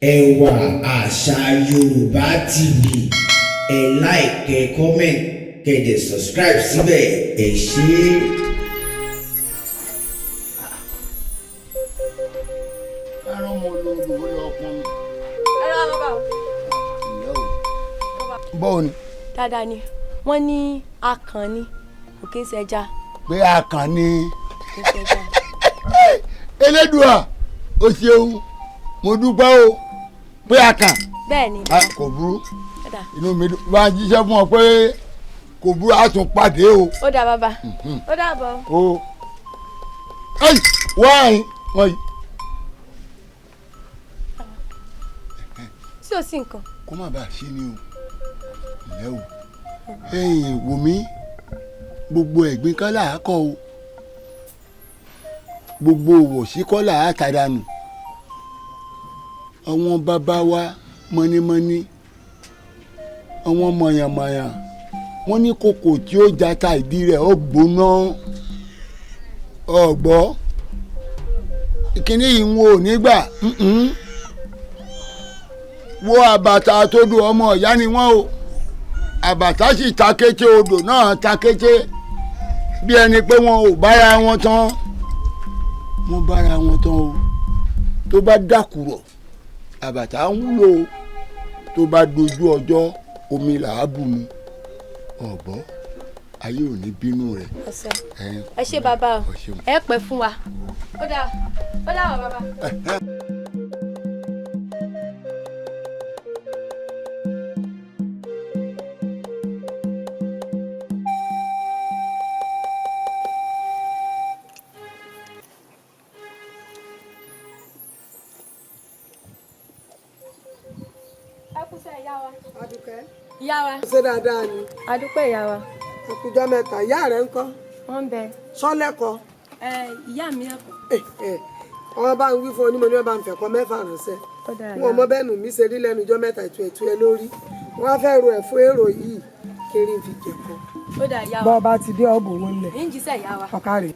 Ẹwà àṣà Yorùbá TV, ẹ like, ẹ comment, kẹ dẹ̀ subscribe síbẹ̀, ẹ ṣé. Ẹran mo lo olùwé ọkùnrin. Ẹran bàbá o. Bọ́ọ̀ ni. Dáadáa ni, wọ́n ní akàn ni, òkè ṣẹja. Pé akàn ni. Òkè ṣẹja. Elédùà, o ṣeun, mo dúpẹ́ o. Pé akàn. Bẹ́ẹ̀ ni. Kò burú. Inú mi bá ń jíṣẹ́ fún ọ pé kò burú, a tún pàdé o. Ó dà bàbá. Ó dàbọ̀. O. Wáyé wọ́n yìí. Sí ò sí nǹkan. Kó má bàa ṣe ni o. Ìlẹ́ o. Wò mí, gbogbo ẹ̀gbin kan là á kọ́ o. Gbogbo òwò sí kọ́ là á tàdánù. Àwọn bàbá wa mọ́nímọ́ní, àwọn mọ̀yànmọ̀yàn, wọ́n ní kòkò tí ó jata ìdí rẹ̀ ó gbóná. Ọ̀gbọ́ kíní yìí ń wo nígbà wo àbàtà tó dùn ọmọ ìyá ni wọ́n o. Àbàtà sì ta kété, odò náà ta kété, bí ẹni pé wọn ò bára wọn tán. Wọ́n bára wọn tán o. Tó bá dàkúrọ̀ àbàtà ń wúlò, tó bá dojú ọjọ́ omi làá bù mu. Ọ̀gbọ́ ayé ò ní bínú rẹ̀. Ẹ ṣé bàbá o, ẹ pẹ́ fún wa. Ó dà wọ̀ bàbá. Ìyá wa. Ṣé dáadáa ni? Adúpẹ́ ìyá wa. Àkùjọ mẹ́ta, ìyá rẹ̀ ń kọ́? Wọ́n ń bẹ. Sọ́lẹ́kọ̀? Ìyá mi ẹ̀kọ́. Wọ́n bá ń wí fún onímọ̀ ní wọ́n bá ń fẹ̀kọ́ mẹ́fà ránṣẹ́. Wọ́n mọ bẹ́ẹ̀ nù mí ṣe rí lẹ́nu ijọ́ mẹ́ta ìtú ẹ lórí. Wọ́n á fẹ́ ro ẹ̀ fún èrò yìí kiri fi jẹ̀kọ́. Ó dà ìyá wa. Bọ́ ọba ti dé ọ̀bùn wọn lẹ̀. Ń jíṣẹ́ ìyá wa. Ọ̀kárì.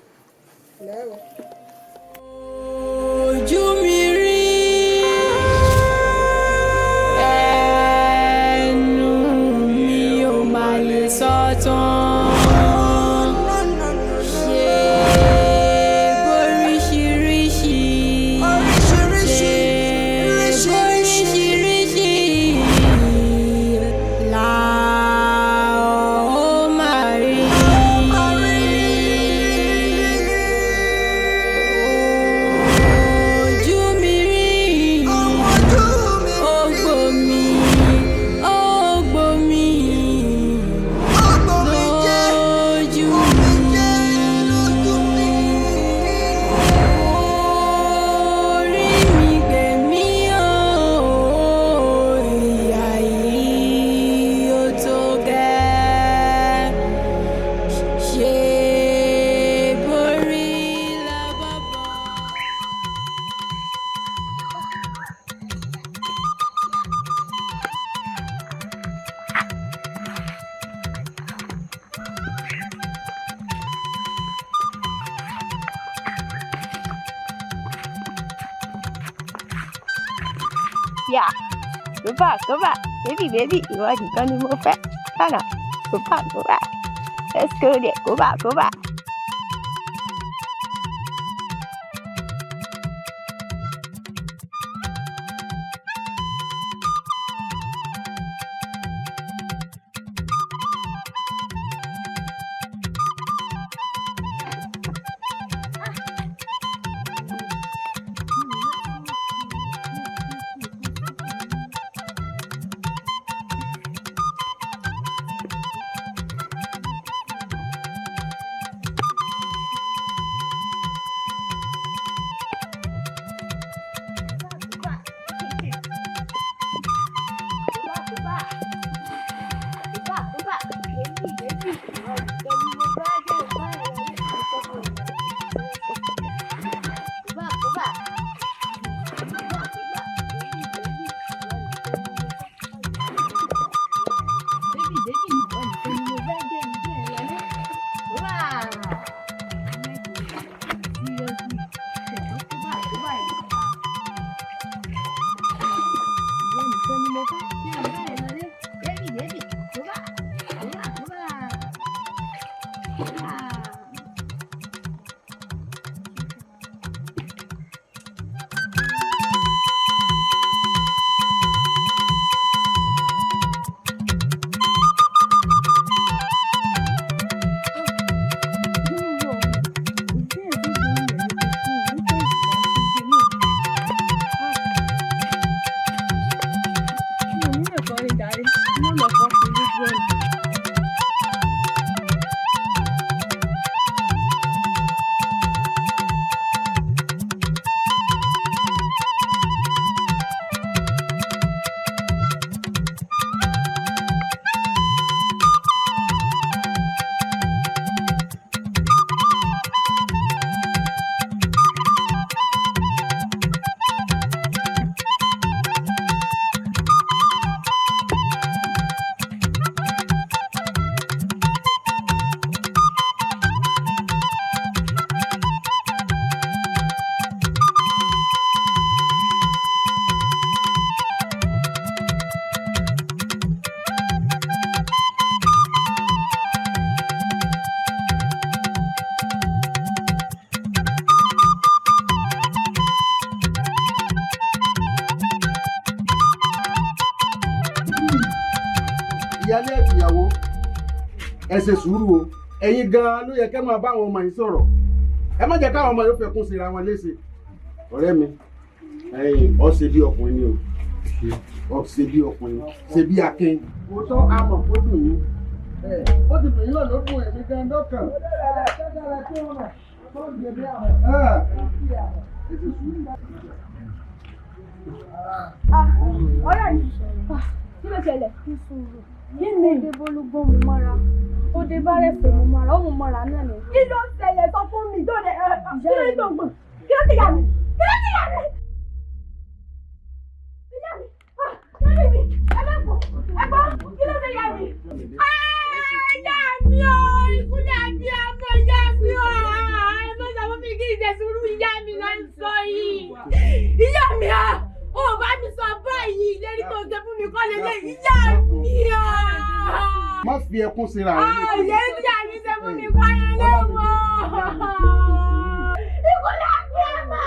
Ojú mi rí. Sọ́tàn ṣe oríṣiríṣi là ó máa rí. Ojú mi rí, ògbó mi, ògbó mi. Yeah, go back, baby, ìwọ nìkan ni mo fẹ́. Hana, go back, let's go there, go back. ìyálé ìyàwó ẹ ṣe sùúrù o ẹ̀yin gan-an ló yẹ kẹ́ máa bá àwọn ọmọ yìí sọ̀rọ̀ ẹ má jẹ́ káwọn ọmọ yóò fẹ́ kún síra wọn léṣe ọ̀rẹ́ mi ọ ṣe bí ọkùnrin ni o ọ ṣe bí ọkùnrin ṣe bí akin òótọ́ àmọ̀ ó dùn yín ó ti dùn yín náà ló dùn èmi gan dọ́kàn ọ̀rẹ́ mi kí ló ṣẹlẹ̀ kí ni èdè bolúgbọ́n mi mọ́ra ó dé bá rẹ̀ pé mo mọ́ra ó mú mọ́ra náà ni. kí ló ṣẹlẹ̀ sọ fún mi tó dé kí ló tó gbọ̀n kí ló ti yà mí kí ló ti yà mí. ìyá mi ẹgbọ́n kí ló ti yà mí. ìyá mi o ìkúlẹ̀ àbí ọmọ ìyá mi o ẹ má sọ fún mi kí ìjẹsùrú ìyá mi lọ sọ yìí. ìyá mi o ó bá mi sọ báyìí ìlérí tó ṣe fún mi kọ́ lélẹ̀ ìyá mi o. má fi ẹkún síra rẹ. ìlérí tí àmì ṣe fún mi kọ́ lélẹ̀ mọ́. ìkúlẹ̀ àbí ọmọ.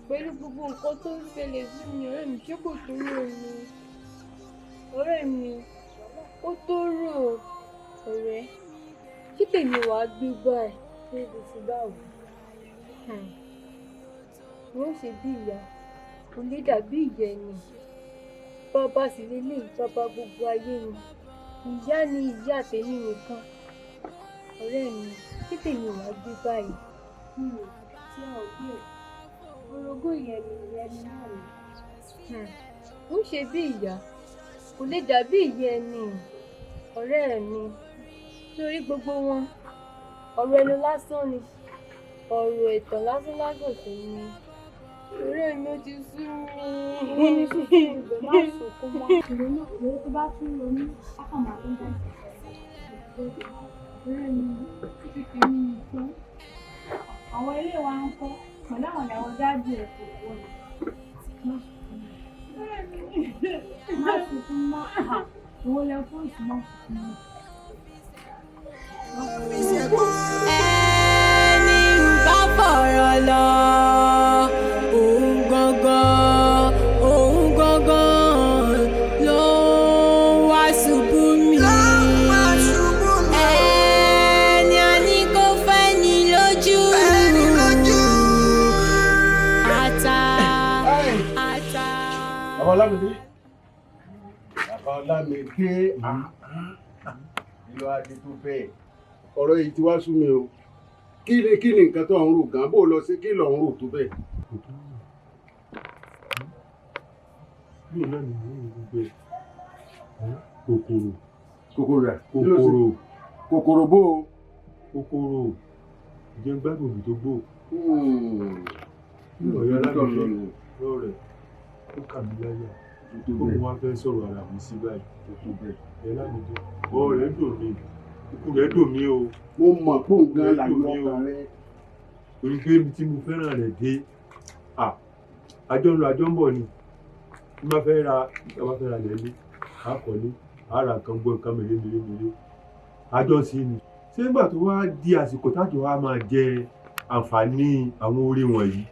Pẹ̀lú gbogbo nǹkan tó ń ṣẹlẹ̀ sí mi ọ̀rẹ́ mi ṣé kò tó rò ni ọ̀rẹ́ mi ó tó rò ọ̀rẹ́ kí tèmi wàá gbé báyìí ṣé ibi ti báwò wọ́n ṣe bí ìyá kò lè dàbí ìyá ẹni bàbá sì lélẹ̀ bàbá gbogbo ayé ni ìyá ni ìyá tèmi nìkan ọ̀rẹ́ mi kí tèmi wàá gbé báyìí tí a ò gbé orogún ìyẹn ni náà ni ń ṣe bí ìyá kò lè dàbí ìyá ẹni ọ̀rẹ́ mi torí gbogbo wọn ọ̀rọ̀ ẹnu lásán ni ọ̀rọ̀ ẹ̀tàn lásán lásán sí ni ọ̀rẹ́ mi ó ti sú mi. wọ́n ní sùkúrù ibẹ̀ má sùkún mọ́. ìrònú ìrònú tó bá tún ronú ákàmà tó ń bá ọ̀rẹ́ mi títí tèmi nìkan àwọn ilé wa ń kọ́ pẹ̀lú àwọn ìyàwó dájú ẹ̀ kò wọ́n má sunkún mọ́ owó lẹ fún ìsúná sunkún mọ́. ẹni bá fọ̀rọ̀ lọ òun gangan ló wá ṣubú mi. ẹni a ní kó fẹ́ ni lójú. Bàbá Ọlámídé ìlú adé tó bẹ́ẹ̀ ọ̀rọ̀ yìí ti wá sú mi o kí ni nǹkan tó ń rò gan bó lọ sí kí lọ ń rò tó bẹ́ẹ̀. bí náà ni mo ń gbé kòkòrò bó o. kòkòrò ìjẹ́ gbádùn òbí tó gbó. ọ̀yọ́ alágbèlè lọ́rẹ̀ ó kà mí láyà ó wá fẹ́ sọ̀rọ̀ ara mi sí báyìí. ẹ lágbèdè ọ̀ rẹ̀ dùn mí ikú rẹ̀ dùn mí o. mo mọ̀ pé òun gan làwọn ọkàn rẹ̀. torí pé tí mo fẹ́ràn rẹ̀ dé àjọ ń lọ àjọ ń bọ̀ ni bí wọ́n fẹ́ ra lẹ́lé àkọ́lé ara kan gbọ́ nǹkan mèremère àjọ sí ni. ṣé nígbà tó wá di àsìkò tájọ wa máa jẹ àǹfààní àwọn oore wọ̀nyí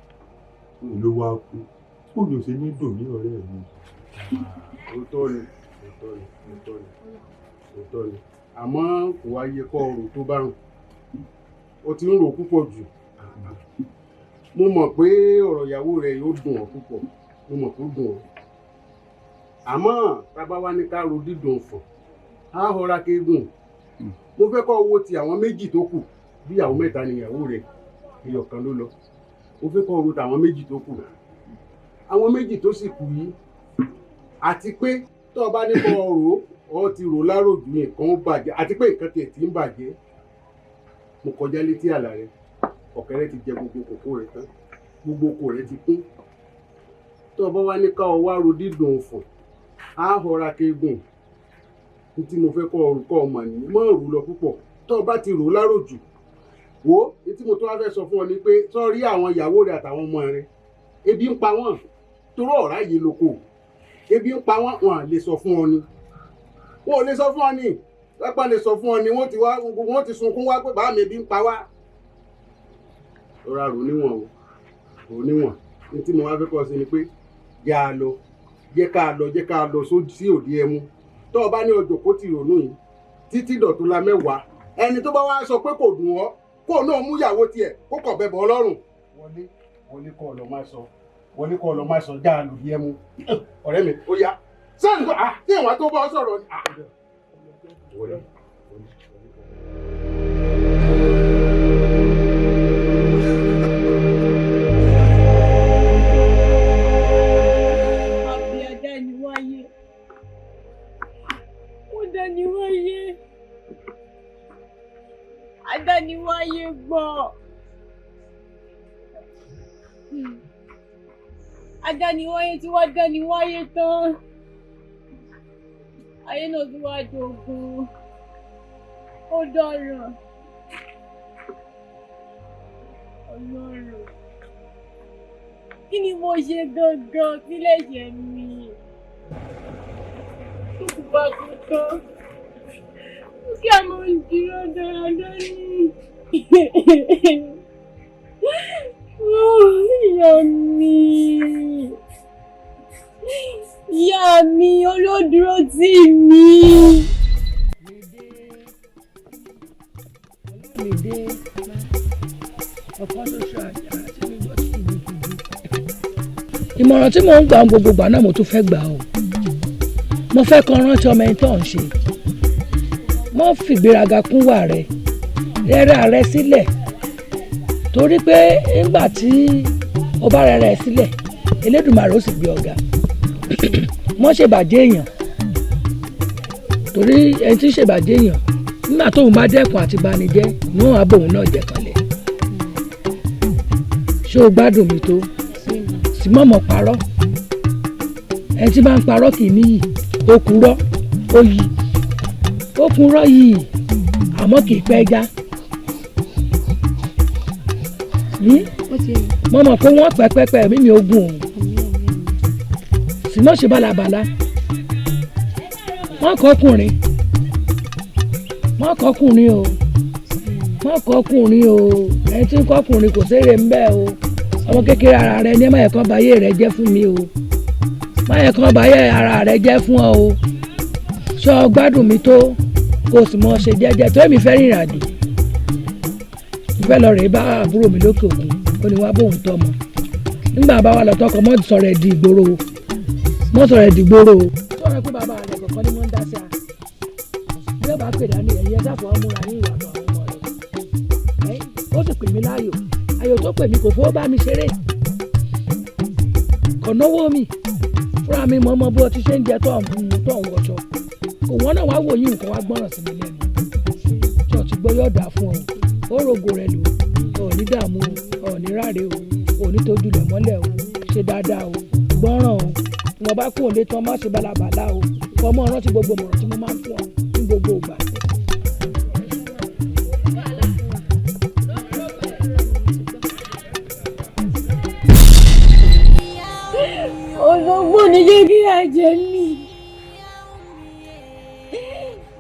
ló wá kú kó ní o ṣe ní dùn ní ọ̀rẹ́ mi. òótọ́ ni àmọ́ kò wá yẹ kọ́ ọ̀rọ̀ tó bá rùn ó ti ń rò púpọ̀ jù mo mọ̀ pé ọ̀rọ̀ ìyàwó rẹ̀ yóò dùn ọ́ púpọ̀, mo mọ̀ pé ó dùn ọ́. Àmọ́ tábà wá ní ká ro dídùn fún á họra kéégùn. Mo fẹ́ kọ́ owó ti àwọn méjì tó kù bí ìyàwó mẹ́ta ni ìyàwó rẹ̀ ẹyọ kan ló lọ. Mo fẹ́ kọ́ owó ti àwọn méjì tó kù. Àwọn méjì tó sì kù yìí àti pé tó o bá ní kọ́ ọ̀rọ̀ ọ ti rò láròjù nǹkan ó bàjẹ́ àti pé nǹkan tiẹ̀ ti ń bàjẹ́. Mo kọjá létí àlà rẹ̀ ọ̀kẹ́rẹ́ ti jẹ gbogbo kòkó rẹ̀ tán gbogbo kò rẹ̀ ti kún. Tó o bá wá ní ká ọ wá ro dídùn fún á họra kéégùn. Tí mo fẹ́ kọ́ orúkọ ọmọ ní mọ́ rò lọ púpọ̀ tó o bá ti rò láròjù wo tí mo tó wá fẹ́ sọ fún ọ ni pé sọ́ọ́rí àwọn ìyàwó rẹ̀ àtàwọn ọmọ rẹ̀ ebi ń pa wọ́n toró ọ̀rá yìí lóko ebi ń pa wọ́n wọn lè sọ fún ọ ni wọn ò lè sọ fún ọ ni lápá lè sọ fún ọ ni wọ́n ti sunkún wá pé bàá mi ebi ń pa wá. Rọra rò níwọ̀n o rò níwọ̀n ní tí mo wá fẹ́ kọ́ sí ni pé jẹ́ ká lọ sí òde ẹmu tó o bá ní ọjọ́ kó ti rònú yìí títí dọ̀tún la mẹ́wàá ẹni tó bá wá sọ pé kò dùn ọ́ kó náà mú ìyàwó tiẹ̀ kó kọ̀ bẹ́bọ̀ ọlọ́run. wọlé kọ́ ọ lọ máa sọ já lòdì ẹmu ọ̀rẹ́ mi ó yá sẹ́ni kó tí ìwọ̀n tó bá ọ sọ̀rọ̀ ni. Adániwáyé gbọ́. Adániwáyé tí wá dániwáyé tán. Ayé náà tí wá dogun. Ó dọ̀ràn. Ọlọ́run. Kí ni mo ṣe gangan sílẹ̀ yẹ mi? Tó kù bá kú tán. Kí a máa ń dúró dáadáa ní. Ìyá mi olódúró tì mí. Lédè ọ̀kan ṣoṣo àjà àti nígbà tí ìlú kùjú. Ìmọ̀ràn tí mò ń gbà gbogbo ìgbà náà mo tún fẹ́ gbà o. Mo fẹ́ kan rántí ọmọ ẹni tó ń ṣe. Mọ́ fìgbéraga kún wà rẹ̀ rẹ́rẹ́ rẹ sílẹ̀ torí pé nígbà tí o bá rẹ̀ sílẹ̀ Elédùmarè ó sì gbé ọ̀gá mọ́ ṣèbàjẹ́ èèyàn torí ẹni tí ń ṣèbàjẹ́ èèyàn nígbà tóun bá dẹ́kun àti banijẹ́ níwọ̀n abóhùn náà jẹ́ kanlẹ̀. Ṣé o gbádùn mi tó sì mọ̀mọ́ parọ́ ẹni tí bá ń parọ́ kì í níyì ó kúrọ́ ó yí ó kúrọ́ yìí àmọ́ kì í pẹ́ já. Mo mọ̀ pé wọ́n pẹ́pẹ́pẹ́ mímí ogun òun sì mọ̀ ṣe bálabàla wọ́n kọ́kùnrin o wọ́n kọ́kùnrin o ẹni tí ń kọ́kùnrin kò sérè ń bẹ́ẹ̀ o ọmọ kékeré ara rẹ ní ẹ má yẹ kán báyé rẹ jẹ́ fún mi o má yẹ kán báyé ara rẹ jẹ́ fún ọ o ṣé o gbádùn mi tó kò sì mọ ṣe jẹ́jẹ́ tó èmi fẹ́ rìnrìn àjò ìfẹ́ lọ rèé bá àbúrò mi lókè òkun ó ní wá bóun tọmọ nígbà bá wà lọ tọkọ mọ́ sọ̀rọ̀ ẹ̀ di ìgboro o mọ́ sọ̀rọ̀ ẹ̀ di ìgboro o. sọ̀rọ̀ pé bàbá rẹ̀ kọ̀ọ̀kan ni wọ́n ń dá sí a bí ó bá pè dání ẹ̀yẹ sáfọ̀ ọmúra ní ìwà àtọ̀ àwọn ọmọ rẹ̀ ó sì pè mí láàyò ayò tó pè mí kò fowó bá mi ṣeré kò náwó mi fúnra mi mọ́ ọmọ bó ti ṣe ń jẹ tó ń wọṣọ kò wọ́n náà wá wò yí nǹkan wá gbọ́ràn sí mi lẹ́nu ṣọ́ọ̀tì gbọ́ yóò dà fún ọ ó rògo rẹ lò ọ̀ ní dààmú ọ̀ ní ráre o ò ní tójú lẹ̀ mọ́lẹ̀ o ṣe dáadáa o gbọ́ràn o wọn bá kún òde tán má ṣe balabàlá o fọmọ rántí gbogbo mọ̀ràn tí mo máa ń fún ọ ní gbogbo ìgbà. Ológbò ní jẹ́ kí àjẹ́ mi.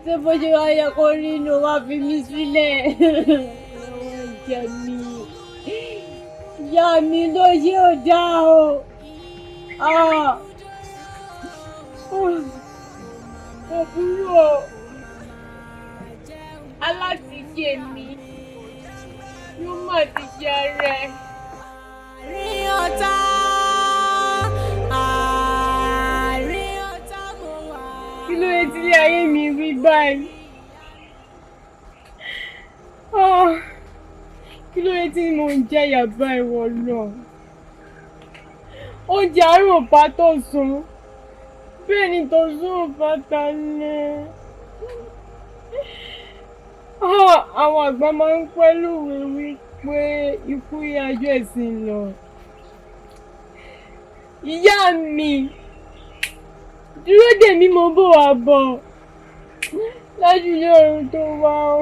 Ṣé bó ṣe wá yẹ kó rí inú wa fi mí sílẹ̀? Ìyá mi. Ìyá mi ló ṣe ò dá o. Òbúrò alátìjẹ mi ló mà ti jẹ rẹ̀. Kí ló dé tí ilé ayé mi rí báyìí? Kí ló dé tí mo ń jẹ ìyàbá ìwọ lọ? Oúnjẹ àárò bá tó sùn, bẹ́ẹ̀ ni tó sùn bá ta lẹ̀. Àwọn àgbà máa ń pẹ́ lówe wípé ikú yájọ́ ẹ̀sìn lọ. Ìyá mi, dúró dè mí, mo bọ̀ wá bọ̀ lájú ilé ọ̀run tó wá o.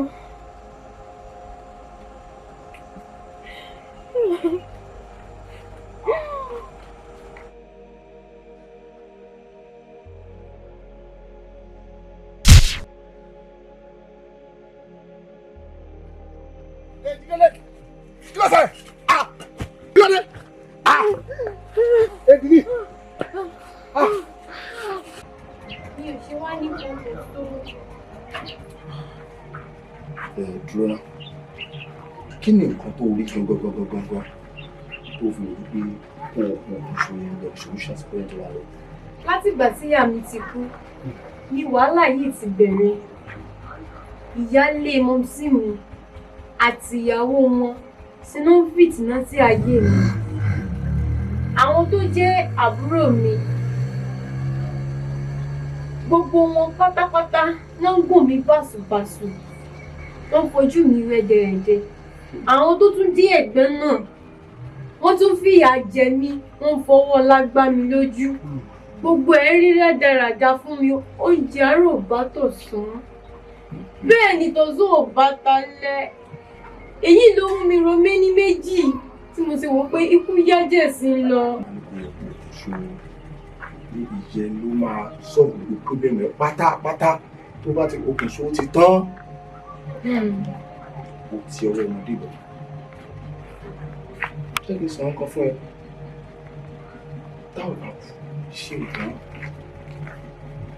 Dúró náà, kí ni nǹkan tó rí gangan tó fi rí pé òògùn ìṣòro lọ ìṣòro ṣàtìpẹ́yìn tó wà lọ? Látìgbà tí ìyá mi ti kú ni wàhálà yìí ti bẹ̀rẹ̀. Ìyálé mọ́mísì mi àti ìyàwó wọn sínú fìtínà sí ayé mi. Àwọn tó jẹ́ àbúrò mi, gbogbo wọn pátápátá ló ń gùn mí báṣubàṣu, ló ń fojú mi rẹ́dẹ̀rẹ́dẹ́. Àwọn tó tún dé ẹ̀gbẹ́ náà, wọ́n tún fìyà jẹ mí, wọ́n fọwọ́ lágbá mi lójú. Gbogbo ẹ̀ rí rádaràda fún mi, oúnjẹ àárò bá tọ̀sán, bẹ́ẹ̀ ni tọ̀sán ò bá talẹ́. Èyí ló mú mi ro méní méjì tí mo ti wò pé ikú yájẹ̀ sí ń lọ. Ìyẹn ló máa sọ̀rọ̀ gbogbo pírọ́bẹ̀mù ẹ̀ pátápátá tó bá ti okùn sóò ti tán. Ó ti ọwọ́ ọmọdé bọ̀. Jẹ́ kí n sọ nǹkan fún ẹ. Táwọn bá kú ṣe ìtàn.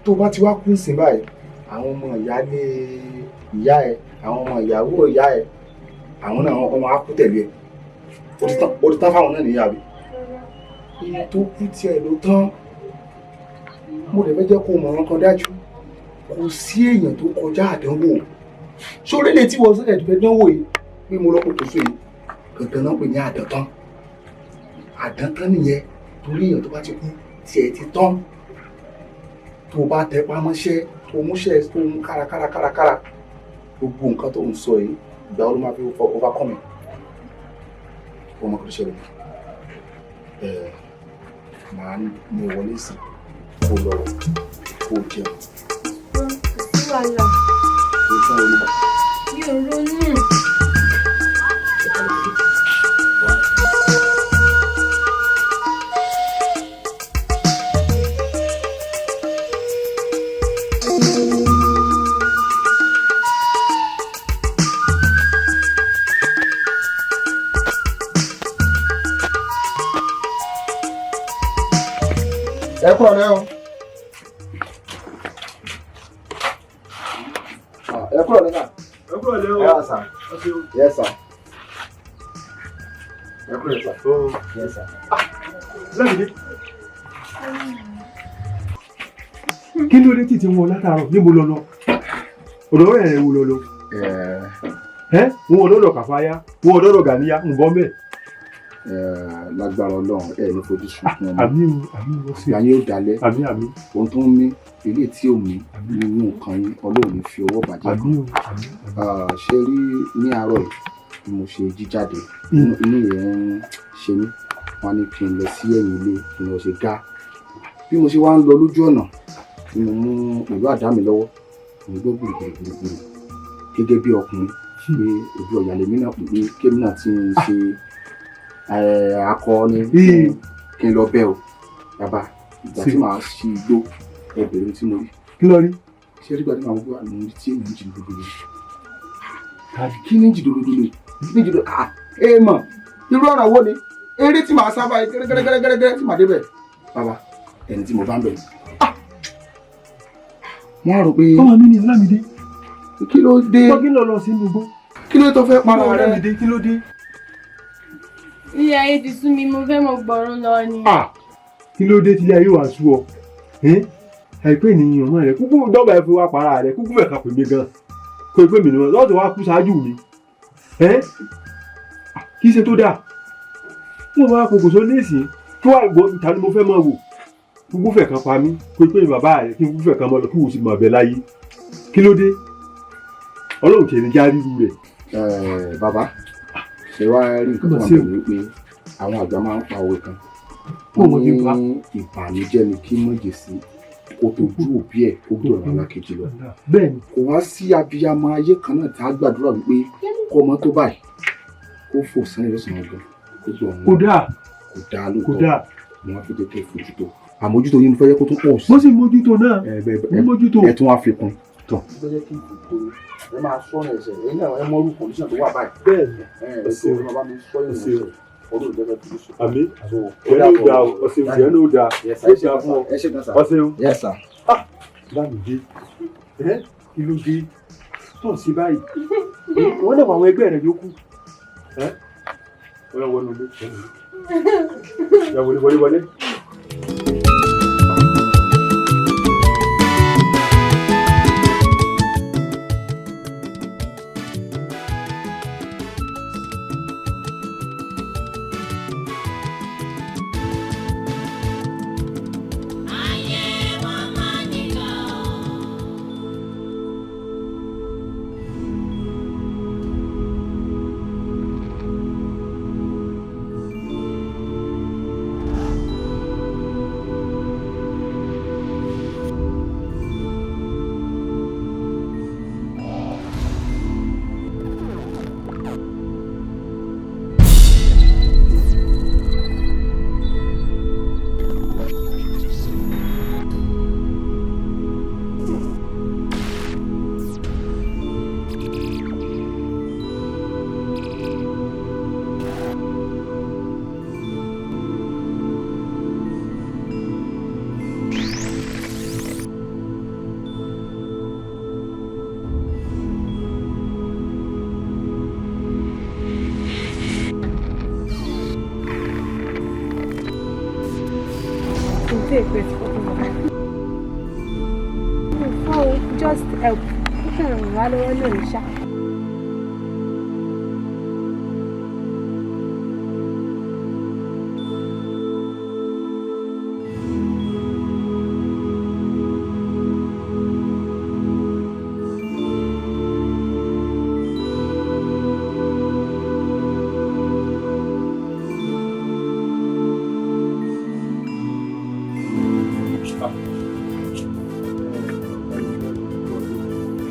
Tó bá ti wá kú sí báyìí, àwọn ọmọ ìyáálé ìyá ẹ, àwọn ọmọ ìyàwó ìyá ẹ, àwọn náà ọmọ á kú tẹ̀lé ẹ. Ó ti tán fáwọn náà nìyá mi. Iye tó kú tiẹ̀ ló tán. Mo lè fẹ́ jẹ́ kó mọ̀ ọ́n kan dájú. Kò sí èèyàn tó kọjá àdánwò. Sórí lè tí wọ́n sẹ́lẹ̀ tó fẹ́ dánwò yìí pé mo lọ́pọ̀ tó so yìí. Gangan náà pè ní àdántán. Àdántán nìyẹn torí èèyàn tó bá ti kú tiẹ̀ ti tán. Tó bá tẹ pamọ́ṣẹ́, tó múṣẹ́, tó mú kárakára. Gbogbo nǹkan tó ń sọ yìí, ìgbà wo ló máa fi overcome ẹ̀? Ọmọ kò ṣẹlẹ̀. Màá mú wọlé sí kó lọ kó jẹun. Kò sí wàhálà. Kó tún orí bá. Mi ò ronú. Ẹ kúrò lẹ́ o. Ẹ kúrò lẹ́ sà. Ẹ kúrò lẹ́ o. Ẹ wá sà. Yes sà. Ẹ kúrò lẹ́ sà. Yes sà. Lámìdé. Kí ló dé títí wọn látàárọ̀ níbo lọ lọ? Ọ̀dọ̀ rẹ̀ wo lọ lọ? Wọn ò lọ́dọ̀ Kàfáyá, wọn ò lọ́dọ̀ Gàníyá, ń bọ́ mẹ́. Lágbára Ọlọ́run ẹ ní fojú sunkún ọmọ. Àmín o sí. Ìyá yóò dalẹ̀. Àmín. Ohun tó ń mí ilé tí ò mí nínú nǹkan yín Ọlọ́run ní fi ọwọ́ bàjẹ́ kan. Ṣe rí ní àárọ̀ yìí bí mo ṣe jíjáde inú yẹn ń ṣe mí. Wọ́n ní kí n lọ sí ẹ̀yìn ilé kí n lọ ṣe gá. Bí mo ṣe wá ń lọ lójú ọ̀nà tí mo mú ìlú àdá mi lọ́wọ́ mo gbọ́ gbùrùgbùrù gẹ́gẹ́ bí ọkùnrin pé ojú ọ̀yà lèmi náà pè é kémi náà ti ń ṣe akọni kí n lọ bẹ̀ o bàbá ìgbà tí màá ṣí igbó ẹgbẹ̀rún tí mo rí. Kí ló rí? Ṣé rí gbàdúrà àwọn gbọ́dọ̀ àwọn tí èèyàn ń jì dòdòdò kí ní jì dòdòdò ní jì dòdòdò mọ̀ irú ọ̀rọ̀ wo ni eré tí màá sábà gẹ́gẹ́gẹ́gẹ́gẹ́ tí màá débẹ̀ bàbá ẹni tí mo bá ń bẹ̀ wọ́n á rò pé ọmọ mi ni Lámìdé. Kí ló dé? Wọ́n kí lọ sínú igbó. Kí ló tó fẹ́ para rẹ̀? Lámìdé kí ló dé? ilé ayé ti sú mi mo fẹ́ mọ gbọ́rún lọ ni. Kí ló dé tí ilé ayé wà sú ọ? Àìpé ènìyàn ọmọ rẹ kúkú dọ́gba ẹ fi wá para rẹ kúkú fẹ̀ ká pè mí gan kó o pè mí ni wọn lọ́ọ̀tì wá kú ṣáájú mi. Kí ṣe tó dáa wọ́n máa kókò sọ léèsì kí wàá gbọ́ ìta ni mo fẹ́ máa wò kúkú fẹ̀ kan pa mí kó o pè mí bàbá rẹ kí n kúkú fẹ̀ kan máa lọ kí wò sì máa bẹ láyé. Kí ló dé? Ọlọ́run tiẹ̀ ní já ríru rẹ̀. Bàbá ṣe wá rí nǹkan tó máa ń bọ̀ wípé àwọn àgbà máa ń pa òwe kan wọ́n ní ìbànújẹ́ ni kí mọ̀jẹ̀sí kó tó ju òbí ẹ̀ kó gbọ́dọ̀ lọ́la kejì lọ. Bẹ́ẹ̀ni. Kò wá sí abiyamọ ayé kan náà tá a gbàdúrà wípé kó ọmọ tó báyìí kó fò sẹ́yìn lọ́sàn-án gan kó gbọ́ ọmọ. Kò dáa lóòótọ́ ni wọ́n fi tètè fojútó àmójútó yín fẹ́ yẹ kó tún pọ̀ sí. Mo sì mójútó náà mo mójútó. Ẹ tún wá fi kún tán. Ẹ máa sọ̀rọ̀ ẹsẹ̀ ẹ̀yin náà ẹ mọ orúkọ kọ̀ǹdíṣàn tó wà báyìí. Bẹ́ẹ̀ni ẹ ṣe ọmọ bá mi sọ̀rọ̀ ẹsẹ̀ ọdún ìjọba tó sọ. Àmì ìyẹn ló dáa ọ̀sẹ̀ ìyẹn ló dáa ó dáa fún ọ ọ̀sẹ̀ Lámìdé kí ló dé tó ń ṣe báyìí wọ́n náà àwọn ẹgbẹ́ rẹ̀ yókù wọ́n wọnú ilé wọlé. Just help. Ó kàn ràn wá lọ́wọ́ náà ní ṣá.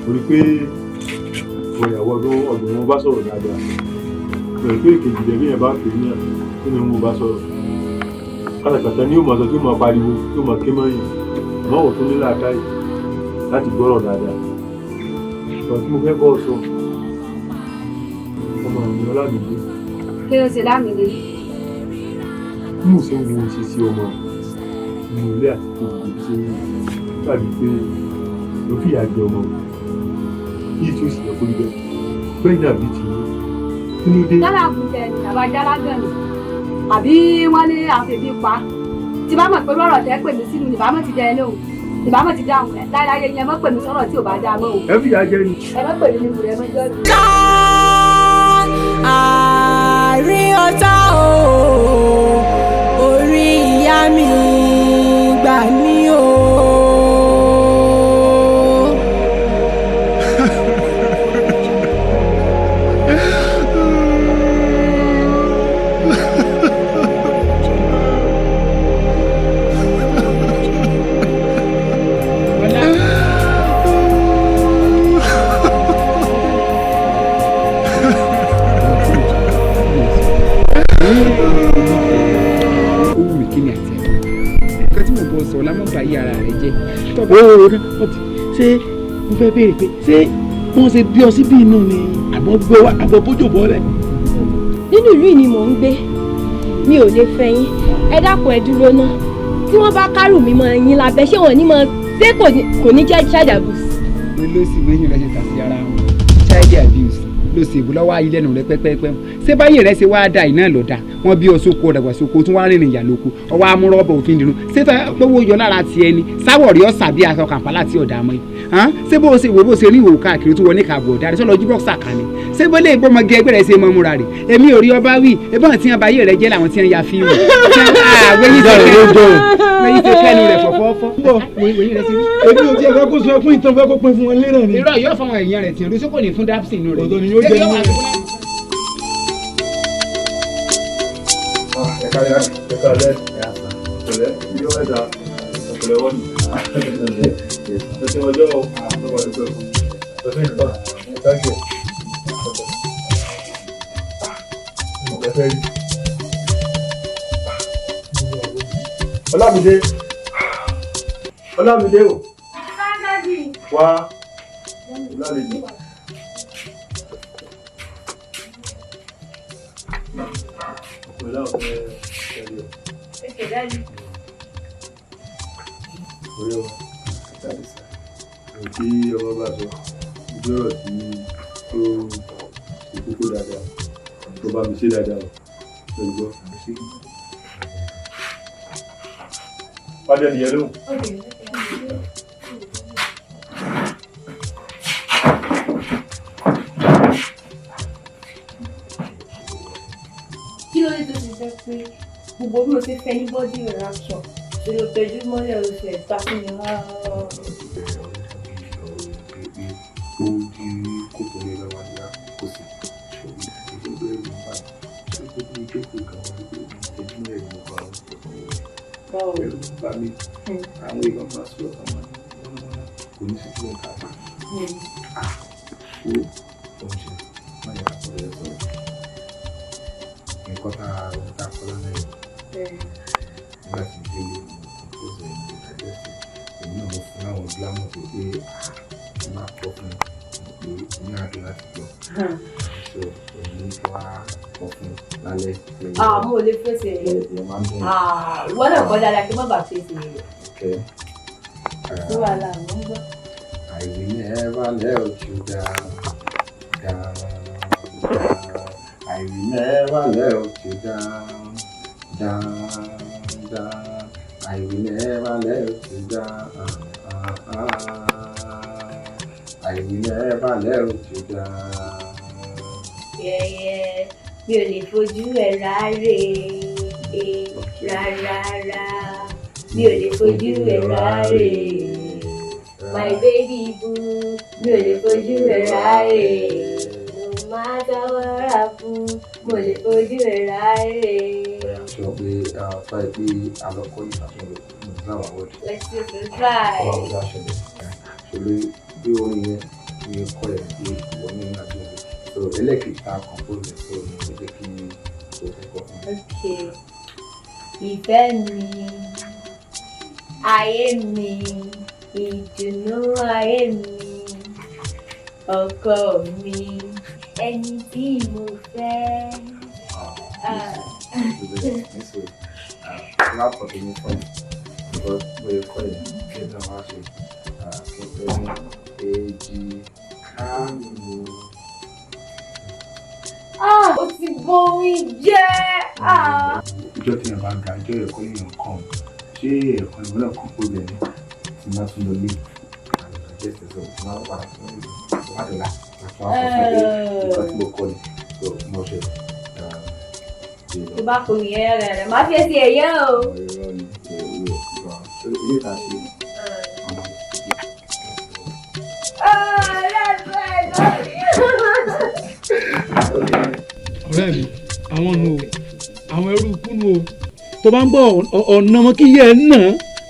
Orí pé ìyàwó ọdún wọn bá sọ̀rọ̀ dáadáa pẹ̀lú pé ìkejì rẹ̀ bí yẹn bá pè ní àná tó ní wọn bá sọ̀rọ̀ kátàkátà ni yóò máa sọ tí yóò máa pariwo yóò máa ké mọ́yìn àmọ́ wọ́n tó ní làákàyè láti gbọ́rọ̀ dáadáa. Ìgbà tí mo fẹ́ bọ́ sọ ọmọ mi Ọlámídé. Kí ló ṣe Lámídé? Bí mo ṣe ń wo ìṣesí ọmọ mi ilé àti kòkòrò ṣe ń tàbí pé ló fìyà jẹ ọmọ mi yìí tí ó sì yẹ kó rí bẹ́ẹ̀ bẹ́ẹ̀ dàbí tì í kí ló dé. Jálá àgùntẹ̀ ni bàbá jálá gan ni àbí wọ́n ní àfẹ́bí pa tí bá mọ̀ pé lọ́rọ̀ tẹ́ pè mí sínú ní bámọ̀ ti jẹ ẹni o ní bámọ̀ ti dáhùn ẹ̀ láyé yẹn mọ̀ pè mí sọ̀rọ̀ tí ò bá dá mọ́ o. Ẹ fìyà jẹ ni. Ẹ mọ̀ pè mí nínú rẹ̀ mọ́jọ́ ni. Àárín ọ̀tá o orí ìyá mi gbà mí o. Ṣé mo fẹ́ béèrè pé ṣé wọ́n ṣe bí ọ síbí inú ni àbọ̀ gbé wá àbọ̀ bójú bọ́ rẹ̀. Nínú ìlú yìí ni mò ń gbé mi ò lè fẹ́ yín ẹ dákun ẹ dúró ná tí wọ́n bá kárù mi mọ́ yín lábẹ́ ṣé wọ́n ní mọ́ ṣé kò ní jẹ́ child abuse. mi ló sì méjì lọ́sẹ̀ tà sí ara wọn child abuse ló sì bú lọ́wọ́ ayé lẹ́nu rẹ pẹ́pẹ́pẹ́ ṣé báyìí rẹ ṣe wáá da iná lọ da wọ́n bí ọ sóko ọ̀dàgbà sóko tún wá rìnrìn ìyà lóko ọwọ́ amúrọ́bọ̀ òfin dìrún ṣé fẹ́ lówó yọ lára tiẹ̀ ni sáwọ̀ rí ọ̀sà bí aṣọ kàǹpálà tí ọ̀dà mọ́ ṣé bó ṣe wò bó ṣe rí ìwò káàkiri tó wọ ní kààbọ̀ ọ̀dà rẹ sọ́lọ́ jí bọ́ọ̀sà kan ni ṣé bó lè gbọ́ ọmọge ẹgbẹ́ rẹ ṣe mọ́ múra rẹ̀ èmi ò rí ọba wí ebí wọn ti yan bayé rẹ jẹ́ làwọn ti yan ya fíìmù wẹ́yìn ṣe kẹ́nu rẹ̀ fọ̀fọ́fọ́. èmi ò tiẹ̀ fẹ́ kó sọ fún ìtàn fẹ́ kó pin fún wọn lérè ni. irọ́ yóò fọwọ́n èèyàn rẹ̀ tìǹbù sókò ní fún dápsì inú rẹ̀. ọ̀dọ̀ ni yóò jẹ́ inú rẹ̀. ẹ̀ka lẹ́ ọ̀pẹ̀lẹ́ yóò mẹ́ta ọ̀pẹ̀lẹ́ wọ́n ní. ẹ̀sìn ọjọ́ ọ̀pọ̀lọpọ̀ ẹ̀sìn ìgbà ẹ̀káṣẹ̀ ọ̀pẹ̀fẹ́ rí. Ọlámídé o wá lálejò. Ọ̀pẹ̀lẹ́ ọ̀pẹ̀ ẹ̀rí ọ̀. Orí ọmọ tàbí sá. Tí ọmọ bá sọ, ojú ọ̀rọ̀ tí ó ṣe kókó dáadáa, tó bá mi ṣe dáadáa o, lórí gbọ́. Pàdé ẹnìyẹn lóhùn. Kí ló dé tó ti sọ pé gbogbo bí o ṣe fẹ́ ní body reaction ṣe ló tẹjú mọ́lẹ̀ o ṣe ẹ̀ta fún mi rárá. ó di kókó ní ẹgbẹ́ wa ní àkóso ìgbẹ́ ìlú bá ṣe kó ní ìjókòó kan wọn ní ìtẹ́jú mẹ́rin ní ọgbà wọn ẹ̀rù bá mi àwọn èèyàn bá sọ àwọn kò ní sí kílẹ̀ káàkiri ó oúnjẹ má yà kó lè sọ nǹkan tá a ń ta kọ́ lọ́nà yìí nígbà tí délé ó sì ń gbé ìdájọ́ sí èmi náà mo fún àwọn gílámọ̀ tó pé máa kọ́ fún pé ní àdó láti gbọ́ so èmi wá kọ́ fún lálẹ́ lẹ́yìn. Mo lè fèsì rẹ̀ ìwọ náà kọ́ dáadáa kí n má bàa fèsì rẹ̀. Ní wàhálà mo ń gbọ́. I will never let you down, down, down. I will never let you down, down, down. I will never let you down. I will never let you down. Yẹ́yẹ́ mi ò lè fojú ẹ̀ ráre rárá mi ò lè fojú ẹ̀ ráre my baby boo mi ò lè fojú ẹ̀ ráre no matter what happen mo lè fojú ẹ̀ ráre. Sọ pé fa ẹ pé alọ́kọ́ ìfàsọ̀rọ̀ ní ìsáwà wọ́ọ̀dù. Let's do the try. Ọba ọ̀dà ṣẹlẹ̀ ṣẹlẹ̀ bí orin yẹn ní kọ́ ẹ̀ pé ìwọ ní ìrìnàjò rẹ̀ so ẹlẹ́kìtì tá a kàn fún mi so ní ó jẹ́ kí o fẹ́ kọ́ fún mi. Okay. Ìfẹ́ mi, ayé mi, ìdùnnú ayé mi, ọkọ mi, ẹni tí mo fẹ́. Lápapọ̀ tó ní fún mi, because bóyá kọ́ ẹ̀ kí ẹ̀ máa ṣe kí ẹ̀ ní èjì káàmù. Ó ti borí jẹ́. Ìjọ tí yẹn bá ga ìjọ ẹ̀kọ́ yẹn kàn ṣé ẹ̀kọ́ ìwé náà kàn pé bẹ́ẹ̀ tí máa tún lọ lé àwọn ìjẹ́sẹ̀ sọ tí máa wà fún ìwádìí láti wá fún ìgbà tí mo kọ́ ni so mo ṣe. Tó bá kò ní ẹ̀rẹ̀ má fi ẹsẹ̀ ẹ̀yẹ́ o. Irọ́ ni ilé ìta sí ọmọ ọ̀rẹ́ mi àwọn nu o àwọn ẹrú ikú nu o tó bá ń bọ̀ ọ̀nà ọmọ kí yẹ ẹ nà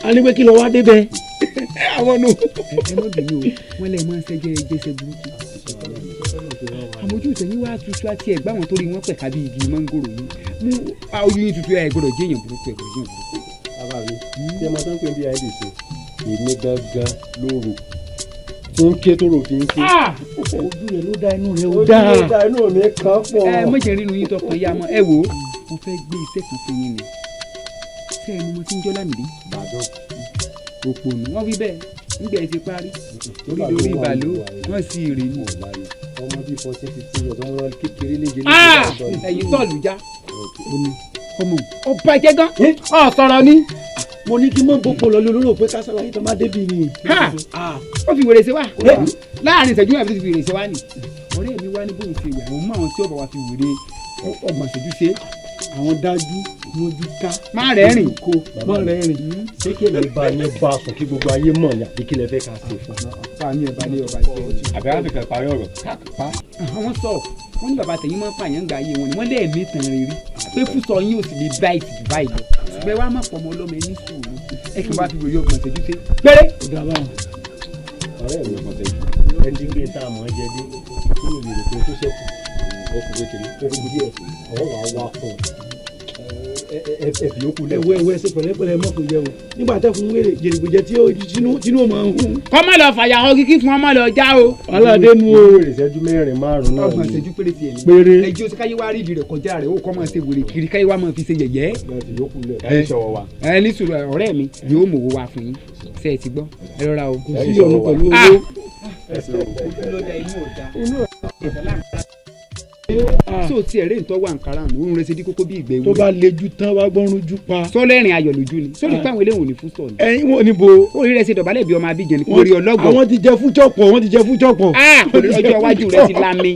á ní pé kí lọ wá débẹ̀ àwọn nu. ẹ má bínú o wọn lè máa ń ṣẹjẹ jẹsẹ burúkú àmójú ìtẹ̀yìn wá tutù àti ẹ̀gbá wọn tó rí wọn pẹ̀ka bí igi mọ́ngòrò yìí mú oyún yín tutù ẹ̀ gbọ́dọ̀ jẹ́ èèyàn burúkú ẹ̀ gbọ́dọ̀ jẹ́ èèyàn burúkú. bàbá mi tí ẹ máa tán pé bí àìdè ṣe èmi gangan lóru tí ń ké tó rò fi ń ké. ojú rẹ ló dá inú rẹ ó dáa ojú rẹ dá inú mi kan pọ̀. ẹ méje nínú yín tọkàn yá mọ ẹ wò ó mo fẹ́ gbé iṣẹ́ kan fún yín ni ṣé ẹni mo ti ń jọ́ lámìdí. bàjọ́ òpònú wọn wí bẹ́ẹ̀ nígbà ẹ ti parí orí ìbàlú wọn sì rè mí ọmọ bíi 14-15 years ọmọ kékeré léje ẹ̀yin tọ́ọ̀lù já ọmọ ọba jẹ́ gan ọ sọ̀rọ̀ ni. mo ní kí mọ̀ gbogbo lọ lóró pé ká sàlàyé tó má débi ni. ó fi wèrè ṣe wá láàrin ìṣẹ́jú náà fi wèrè ṣe wá ni ọ̀rẹ́ mi wá ní bóun ṣe ìwé àwọn mọ àwọn tí ọba wa fi wèrè ọgbọ̀n ṣẹ́jú ṣe àwọn dájú lójú ká. má rẹ́rìn kó má rẹ́rìn. ṣé kí lè bá yín bá sùn kí gbogbo ayé mọ̀ ní àbí kí lè fẹ́ ká ṣe fún un. bá a ní ọba ní ọba ìṣe. àbí láti kàn parí ọ̀rọ̀. àwọn sọ wọn ní bàbá tẹ̀yìn máa ń pààyàn gba ayé wọn ni wọ́n lẹ́ẹ̀ ní ìtàn rere pé fúsọ yín ò sì lè bá ìtìjú báyìí lọ. ṣùgbọ́n wàá má pọ̀ mọ́ ọlọ́mọ ẹni sùúrù ẹ kàn bá fi wòye ọgbọ̀n ṣẹ́jú ṣe. péré. ọ̀gá báwọn ọ̀rẹ́ mi ọgbọ̀n ṣẹ́jú ẹni gbé tá a mọ̀ ẹ́ jẹ dé kí ló lè rò pé tó ṣẹ́kù ọkùnrin kékeré tó gbogbo díẹ̀ ọ̀rọ̀ wà wá fún ẹ̀fì yókù lẹ̀. ẹ̀wẹ̀ ẹ̀sẹ̀ pẹ̀lẹ́pẹ̀lẹ́ mọ́kò jẹ́ o nígbà tẹ́ fún wèrè jèrègbèjẹ tí ó tinú ọmọ ọ̀hún. kọ́mọ lọ fàyà ọ kíkí fún ọmọ lọ já o. aládé nu o. wèrè ìṣẹ́jú mẹ́rin márùn-ún náà. ọgbọ̀n ìṣẹ́jú péré tiẹ̀ ní. péré. ẹjọ́ sí káyé wá rí ìdí rẹ̀ kọjá rẹ̀ ó kọ́ máa ṣe wèrè kiri káyé wá máa fi ṣe yẹ̀yẹ́. ẹ̀fì yókù lẹ̀ káyé ṣọwọ́ wa. ẹ ní sùúrù ọ̀rẹ́ mi yóò mọ̀wó wa fún yín ṣe é ti gbọ́ ẹ rọra o. kò sí ọ̀nà pẹ̀lú owó. so tí ẹ̀rẹ́ ìtọ́ wà nkárà nù òun rẹ̀ ṣe dí kókó bí ìgbẹ́ tó bá lejú tán wá gbọ́nrún jú pa. sọlẹ́rìn ayọ̀ lójú ni sórí pé àwọn eléwọ̀n ò ní fún sọ̀nù. ẹyin wọn ni bo. orí rẹ̀ ṣe dọ̀bálẹ̀ bí ọmọ abíjẹ ni kò rí ọlọ́gbọ̀n. àwọn ti jẹ fújọpọ̀ wọ́n ti jẹ fújọpọ̀. ọjọ́ iwájú rẹ̀ ti lami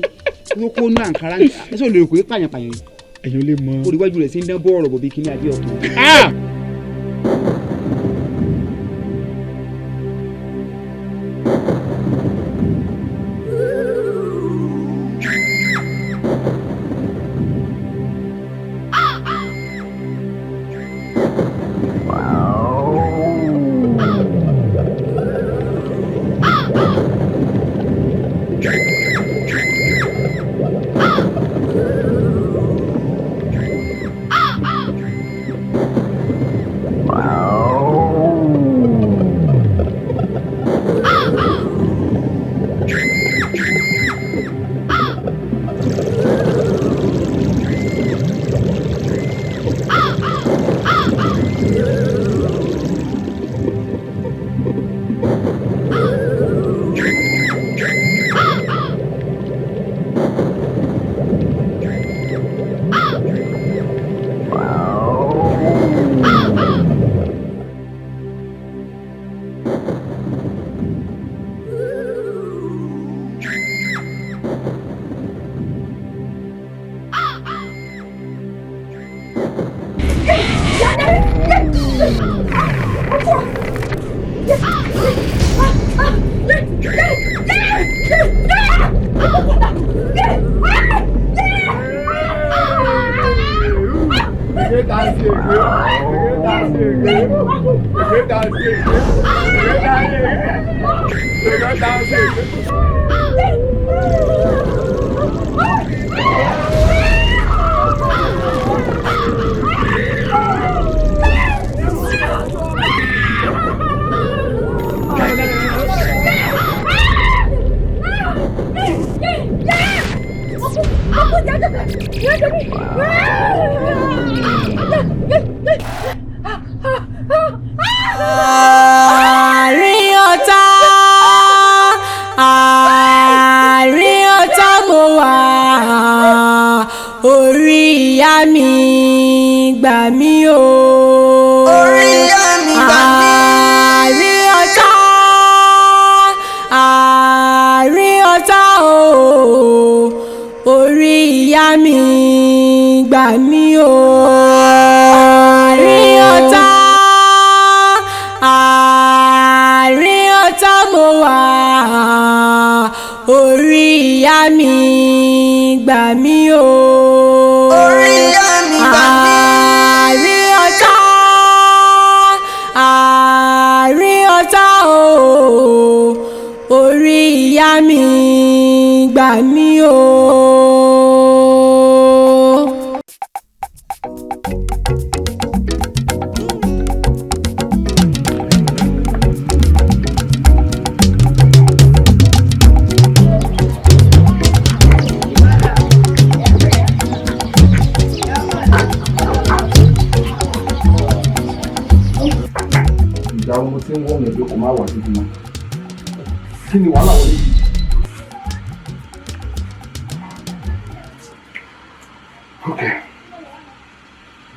lóko nú àǹkárá ẹ̀sọ́ lè rò pé pààyàn yìí. ẹ̀yin lè mọ. orí iwájú rẹ̀ ti ń dán bọ́ ọ̀rọ̀ bọ̀ bí kíní adé ọ̀tún.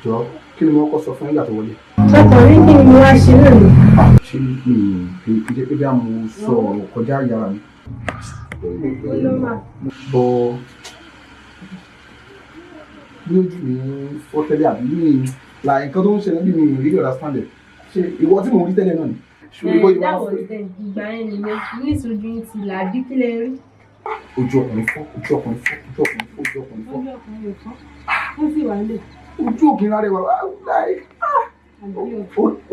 jọ kí ni wọ́n kọ́ sọ fún ìgbà tó wọlé. ọkùnrin kí ni mo wá ṣe lónìí. ṣé mi kì í jẹ́ pé bí mo sọ ọ̀rọ̀ kọjá yàrá mi. bọ́ bí ojú mi fọ́ tẹ́lẹ̀ àbí mi la nǹkan tó ń ṣẹlẹ̀ bí mi really understand it ṣe ìwọ tí mo rí tẹ́lẹ̀ náà ni. ìgbà yẹn nìyẹn ní ìṣojú yín ti là bí kílẹ̀ rí. ojú ọkùnrin fọ́ ojú ọkùnrin fọ́ ojú ọkùnrin fọ́ ojú ọkùnrin fọ́. ó sì wà lè. ojú òkè rárẹ̀ wà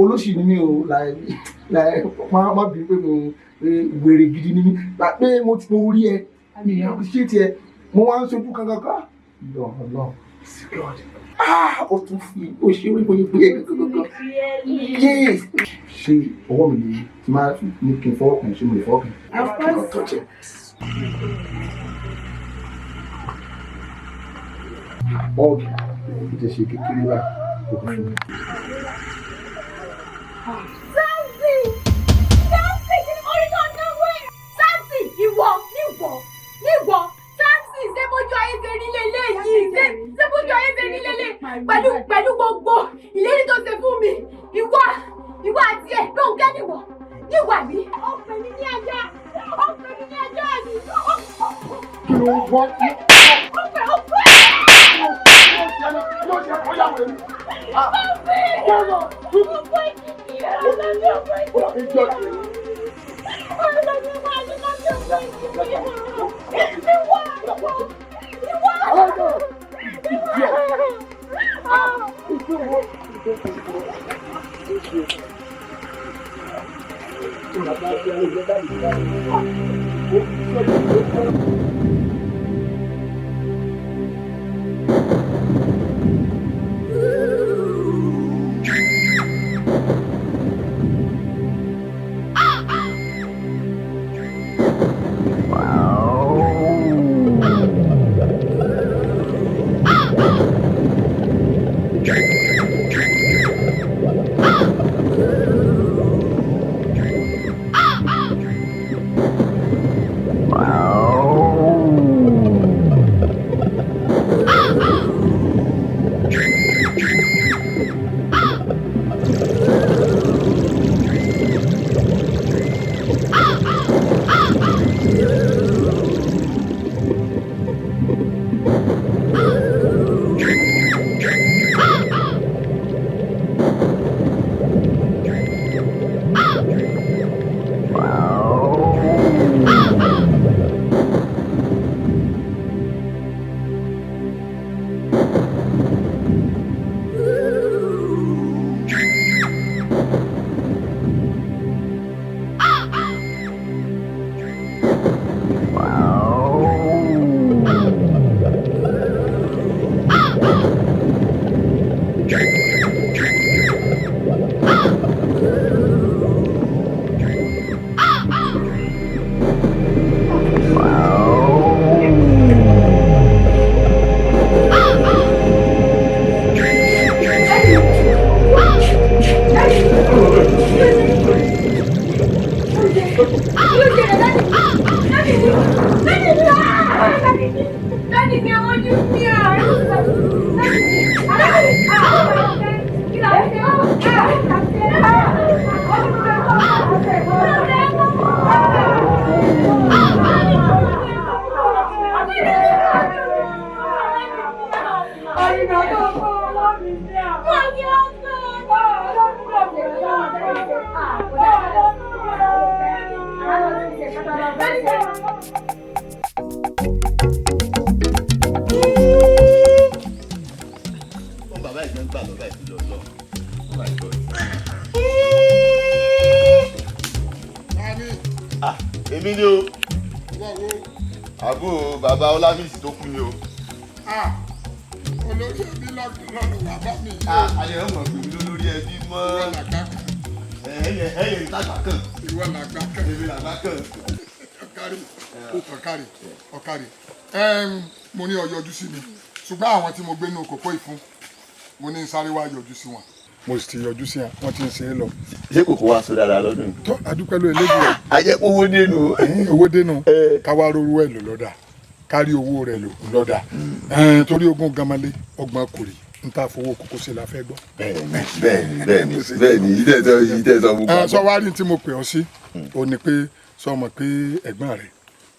olóṣì ni mí o má bí pé mo wèrè gidi ni mí pé mo rí ẹ mi ṣé tiẹ̀ mo wá ń sojú kankan ká lọ ó tún fi ó ṣe orí bóyá pé kankan yes ṣe ọwọ́ mi ni máa ní kí n fọwọ́ kàn ṣe mo lè fọwọ́ kàn tọ́jú ẹ̀. ọ̀gì ìjẹ́ ṣe kékeré bá kò fún mi. Sáǹsì kí ni orí náà náwó ẹ̀. Sáǹsì ìwọ Sáǹsì ṣé bójú ayé ṣe rí lélẹ́yìí ṣé bójú ayé ṣe rí lélẹ́ pẹ̀lú gbogbo ìlérí tó ṣe fún mi ìwọ àti ẹ̀ ló ń kẹ́ níwà bí. ọ̀pẹ̀ mi ní ajá mi. kí ló ń wọ́n ní. ọ̀pẹ̀. èmi ni o àbúrò bàbá ọlámísì tó kú ni o. olórí ẹbí lọ́nà bàbá mi yìí. ayé ọmọ pè mí lórí ẹbí mọ́. ìwọ làgbà kan. ẹyẹ ìtagbà kan. ìwọ làgbà kan. èmi làgbà kan. ọ̀kàrí mo ní ó yọjú sí mi ṣùgbọ́n àwọn tí mo gbé nínú kòkó ìfún mo ní sáré wá yọjú sí wọn mo sì ti yọjú sí wọn tí ń ṣe é lọ. ṣé kòkó wa sọ dáadáa lọ́dún. tó adúpẹ́ ló eléjì rẹ̀. ajẹ́ owó dénú. owó dénú káwá rorú ẹ̀ lò lọ́dà kárí owó rẹ̀ lò lọ́dà torí ogún gamalé ọgbọ́n kùrì n ta fowó kókó ṣe la fẹ́ gbọ́. bẹ́ẹ̀ni ìtẹ̀sọ̀ mú bàbá. sọ wá rí tí mo pè ọ́ sí o ní pé sọ mọ̀ pé ẹ̀gbọ́n rẹ̀